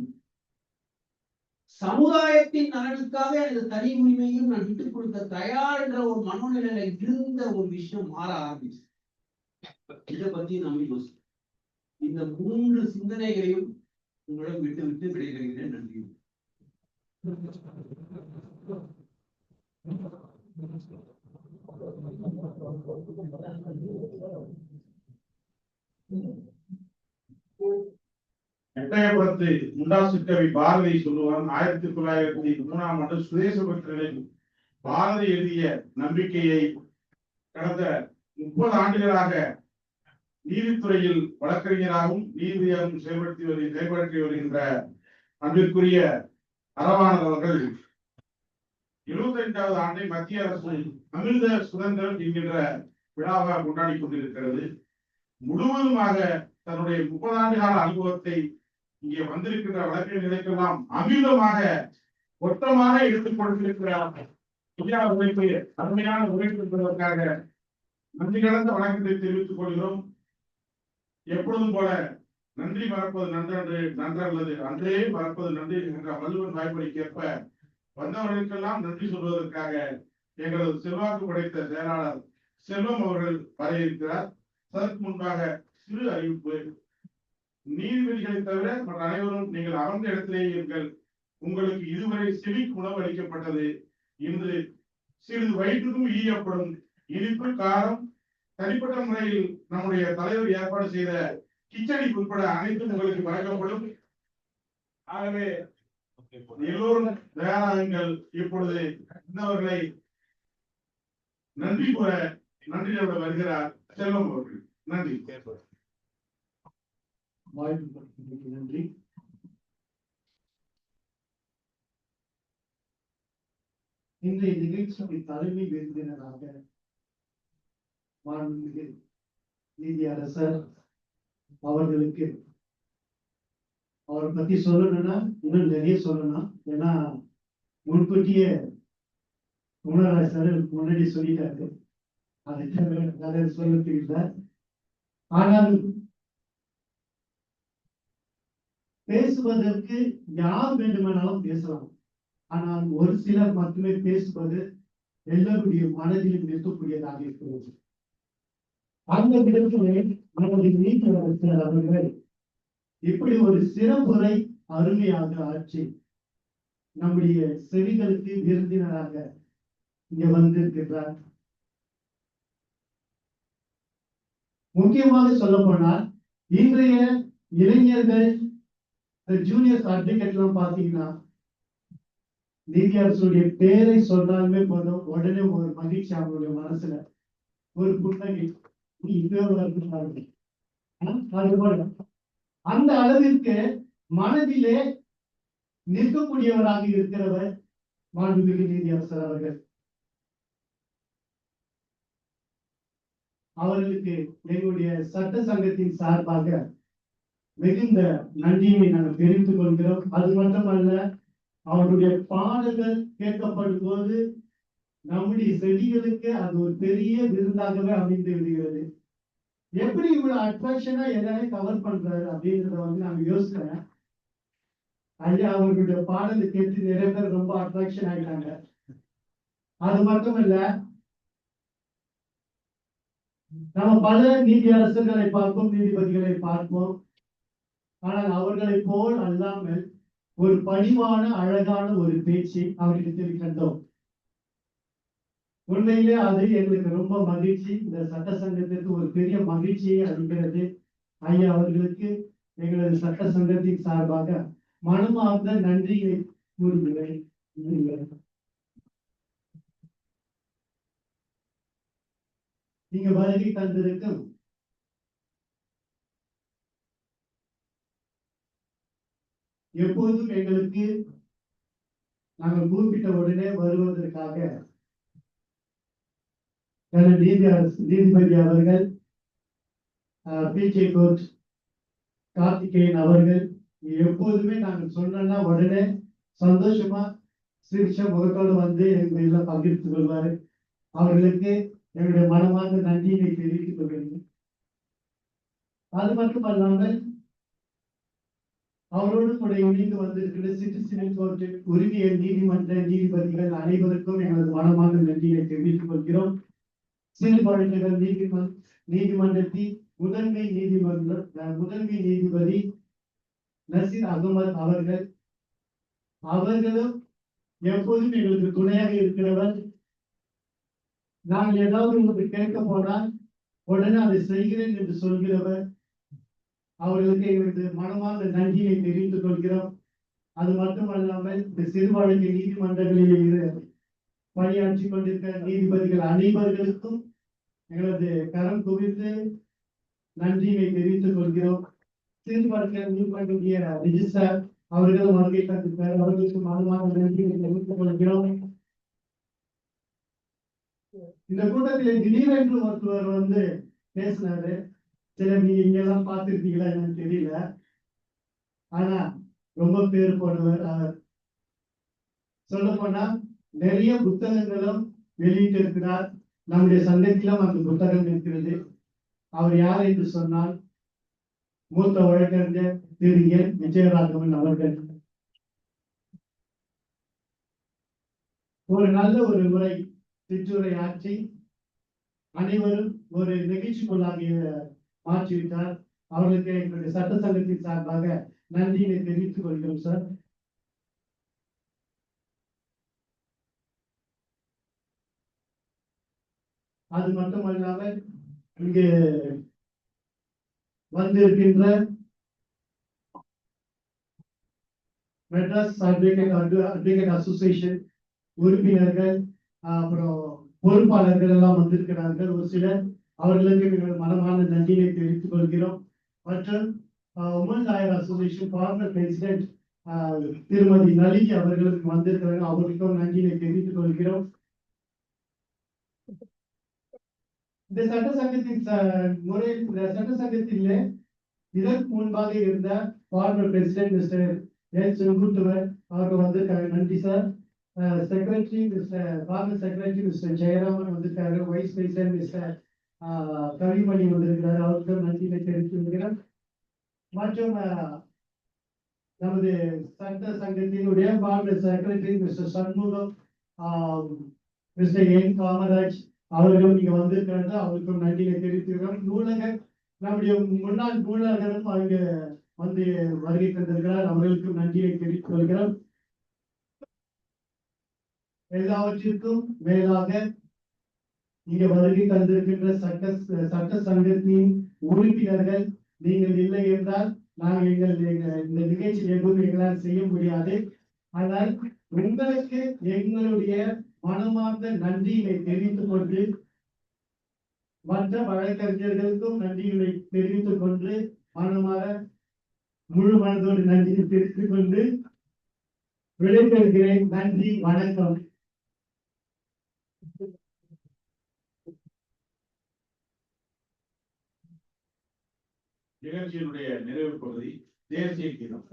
சமுதாயத்தின் நலனுக்காக எனது தனி உரிமையும் நான் விட்டுக் கொடுக்க தயார் என்ற ஒரு மனோநிலையில இருந்த ஒரு விஷயம் மாற ஆரம்பிச்சு. இதை பத்தி நம்ம யோசிக்கணும். இந்த 3 சிந்தனைகளையும் உங்களிடம் விட்டு விட்டு விடைபெறுகிறேன். நன்றி. எட்டயபுரத்து முண்டாசு கவி பாரதி சொல்லுவான், 1903 சுதேசபுத்திரனில் பாரதி எழுதிய நம்பிக்கையை கடந்த 30 ஆண்டுகளாக நீதித்துறையில் வழக்கறிஞராகவும் நீதியாகவும் செயல்படுத்தி வருகின்ற அன்பிற்குரிய அரவாணர் அவர்கள் 75வது ஆண்டை மத்திய அரசு அமிர்த சுதந்திரம் என்கின்ற விழாவாக கொண்டாடி கொண்டிருக்கிறது. முழுவதுமாக தன்னுடைய 30 ஆண்டு கால அனுபவத்தை இங்கே வந்திருக்கின்ற வழக்கறிஞர்களுக்கெல்லாம் அமிர்தமாக மொத்தமாக எடுத்துக் கொடுத்திருக்கிறார். உழைப்பு, அருமையான உழைப்பு என்பதற்காக நன்றி கலந்த வணக்கத்தை தெரிவித்துக் கொள்கிறோம். எப்பொழுதும் போல நன்றி மறப்பது நன்றல்லது, அன்றே மறப்பது நன்றி என்ற வள்ளுவன் வாய்மொழிக்கேற்ப வந்தவர்களுக்கெல்லாம் நன்றி சொல்வதற்காக எங்களது செல்வாக்கு படைத்த செயலாளர் செல்வம் அவர்கள் வர இருக்கிறார். அதற்கு முன்பாக சிறு அறிவிப்பு. நீதிபதிகளை தவிர மற்ற அனைவரும் நீங்கள் அமர்ந்த இடத்திலேயே இருங்கள். உங்களுக்கு இதுவரை சிவிக் உணவு அளிக்கப்பட்டது. இன்று சிறிது வயிற்றுக்கும் ஈயப்படும் இனிப்பு காரம் தனிப்பட்ட முறையில் நம்முடைய தலைவர் ஏற்பாடு செய்த கிச்சடி உட்பட அனைத்தும் உங்களுக்கு வழங்கப்படும். ஆகவே எல்லோரும் தயாராகுங்கள். இப்பொழுது இன்னவர்களை நன்றி கூற நன்றியோட வருகிறார் செல்வம் அவர்கள். நன்றி. வாழ்த்துக்களுக்கு நன்றி. இன்றைய நிகழ்ச்சியை தலைமை விருந்தினராக மாண்புமிகு நீதியரசர் அவர்களுக்கு, அவரை பத்தி சொல்லணும்னா இன்னும் நிறைய சொல்லணும். ஏன்னா முன்கூட்டியே உணரசர் முன்னாடி சொல்லிட்டாரு, அதை சொல்ல இல்லை. ஆனால் பேசுவதற்கு யார் வேண்டுமானாலும் பேசலாம். ஆனால் ஒரு சிலர் மட்டுமே பேசுவது எல்லோருடைய மனதிலும் நிற்கக்கூடியதாக இருக்கிறது. அந்த விதத்திலே நமது நீதியரசர் அவர்கள் இப்படி ஒரு சிறப்புரை அருமையாக ஆட்சி நம்முடைய செவிகளுக்கு விருந்தினராக இங்க வந்திருக்கிறார். முக்கியமாக சொல்ல போனால் இன்றைய இளைஞர்கள் ஜூனியர் அட்வொகேட் எல்லாம் பாத்தீங்கன்னா நீதியரசருடைய பேரை சொன்னாலுமே போதும், உடனே ஒரு மகிழ்ச்சி அவங்களுடைய மனசுல, ஒரு புத்தகை அந்த அளவிற்கு மனதிலே நிற்கக்கூடியவராக இருக்கிறவர் மாண்புமிகு நீதியரசர் அவர்கள். அவர்களுக்கு எங்களுடைய சட்ட சங்கத்தின் சார்பாக மிகுந்த நன்றியை நாங்கள் தெரிவித்துக் கொள்கிறோம். அது மட்டுமல்ல, அவருடைய பாடல்கள் கேட்கப்படும் போது நம்முடைய செடிகளுக்கு அது ஒரு பெரிய விருந்தாகவே அமைந்து விடுகிறது. எப்படி இவ்வளவு அட்ராக்ஷனா எல்லாரையும் கவர் பண்றாரு அப்படின்றத நாங்க யோசிக்கிறேன். ஐயா அவர்களுடைய பாடலை கேட்டு நிறைய பேர் ரொம்ப அட்ராக்ஷன் ஆகிட்டாங்க. அது மட்டும் இல்ல, நம்ம பல நீதி அரசர்களை பார்ப்போம், நீதிபதிகளை பார்ப்போம். ஆனால் அவர்களை போல் அல்லாமல் ஒரு பணிவான அழகான ஒரு பேச்சு அவர்களிடத்தில் கண்டோம். உண்மையிலே அது எங்களுக்கு ரொம்ப மகிழ்ச்சி. இந்த சட்ட சங்கத்திற்கு ஒரு பெரிய மகிழ்ச்சியை அளிக்கிறது. ஐயா அவர்களுக்கு எங்களது சட்ட சங்கத்தின் சார்பாக மனமார்ந்த நன்றியை கூறுகிறேன். நீங்க வருகை தந்திருக்கும் எப்போதும் எங்களுக்கு நாங்கள் கூப்பிட்ட உடனே வருவதற்காக நீதிபதி அவர்கள், பிஜே கோர்ட் கார்த்திகேயன் அவர்கள் எப்போதுமே நாங்கள் சொன்னா உடனே சந்தோஷமா சிரிச்ச முகத்தோடு வந்து எங்களை எல்லாம் பகிர்ந்து கொள்வாரு. அவர்களுக்கு எங்களுடைய மனமார்ந்த நன்றியை தெரிவித்துக் கொள்கிறேன். அது மட்டுமல்லாமல் அவரோடு கூட இணைந்து வந்திருக்கிற சிட்டிசன் கோர்ட் உரிமையல் நீதிமன்ற நீதிபதிகள் அனைவருக்கும் எங்களது மனமார்ந்த நன்றியை தெரிவித்துக் கொள்கிறோம். சிறு வழக்குகள் நீதிமன்றத்தின் முதன்மை நீதிபதி நசீர் அகமது அவர்களும் எப்போதும் எங்களுக்கு துணையாக இருக்கிறவர். நாங்கள் ஏதாவது உங்களுக்கு கேட்க போனால் உடனே அதை செய்கிறேன் என்று சொல்கிறவர். அவர்களுக்கு எங்களுக்கு மனமார்ந்த நன்றியை தெரிவித்துக் கொள்கிறோம். அது மட்டுமல்லாமல் இந்த சிறு வழக்கு நீதிமன்றங்களில் பணியாற்றி கொண்டிருக்கிற நீதிபதிகள் அனைவர்களுக்கும் எங்களது கரம் குவித்து நன்றியை தெரிவித்துக் கொள்கிறோம். சிறு வழக்கு நீதிமன்ற ரிஜிஸ்டர் அவர்களும் வருகை தந்திருக்கிறார். அவர்களுக்கு மனமார்ந்த நன்றியை தெரிவித்துக் கொள்கிறோம். இந்த கூட்டத்தில் திடீரென்று ஒருத்தவர் வந்து பேசினாரு. சில நீங்க இங்கெல்லாம் பார்த்திருக்கீங்களா என்னன்னு தெரியல. ஆனா ரொம்ப பேர் போனவர் அவர். சொல்ல போனா நிறைய புத்தகங்களும் வெளியிட்டு இருக்கிறார். நம்முடைய சங்கத்திலும் அந்த புத்தகம் இருக்கிறது. அவர் யார் என்று சொன்னால் மூத்த வழக்கறிஞர் திரு என் விஜயராகவன் அவர்கள். ஒரு நல்ல ஒரு உரை சிற்றுரை ஆற்றி அனைவரும் ஒரு நிகழ்ச்சிக்குள்ளாக மாற்றிவிட்டார். அவர்களுக்கு எங்களுடைய சட்ட சங்கத்தின் சார்பாக நன்றியை தெரிவித்துக் கொள்கிறோம் சார். அது மட்டுமல்லாமல் இங்கு வந்திருக்கின்ற மெட்ராஸ் அட்வொகேட் அசோசியேஷன் உறுப்பினர்கள், அப்புறம் பொறுப்பாளர்கள் எல்லாம் வந்திருக்கிறார்கள். ஒரு சிலர் அவர்களுக்கு எங்கள் மனமான நன்றியை தெரிவித்துக் கொள்கிறோம். மற்றும் woman lawyer association former president திருமதி நளினி அவர்களுக்கு வந்திருக்கிறார்கள். அவர்களுக்கும் நன்றியை தெரிவித்துக் கொள்கிறோம். இந்த சட்ட சங்கத்தின் சட்ட சங்கத்திலே இதற்கு முன்பாக இருந்த former president mister L Senguttuvar அவர்கள் வந்திருக்காங்க. நன்றி sir. Secretary former secretary mister Jayaraman வந்திருக்காரு. வைஸ் பிரசிடென்ட் மிஸ்டர் கவிமணி வந்திருக்கிறார். அவருக்கும் நன்றியை தெரிவித்துக்கிறேன். மற்றும் நமது சட்ட சங்கத்தினுடைய former secretary mister Shanmugam, mister N Kamaraj அவர்களும் இங்க வந்திருக்கிறாங்க. அவருக்கும் நன்றியை தெரிவித்துக்கிறோம். நூலகர் நம்முடைய முன்னாள் நூலகரும் அங்கு வந்து வருகை தந்திருக்கிறார். அவர்களுக்கும் நன்றியை தெரிவித்துக் கொள்கிறோம். எல்லாவற்றிற்கும் மேலாக இங்க வருகை தந்திருக்கின்ற சட்ட சங்கத்தின் உறுப்பினர்கள் நீங்கள் இல்லை என்றால் நாங்கள் இந்த நிகழ்ச்சி எதுவும் எங்களால் செய்ய முடியாது. ஆனால் உங்களுக்கு எங்களுடைய மனமார்ந்த நன்றியை தெரிவித்துக் கொண்டு மற்ற வழக்கறிஞர்களுக்கும் நன்றிகளை தெரிவித்துக் கொண்டு முழு மனதோடு நன்றியை தெரிவித்துக் கொண்டு விடைபெறுகிறேன். நன்றி, வணக்கம். நிகழ்ச்சியினுடைய நிறைவு பகுதி தேசிய கீதம்.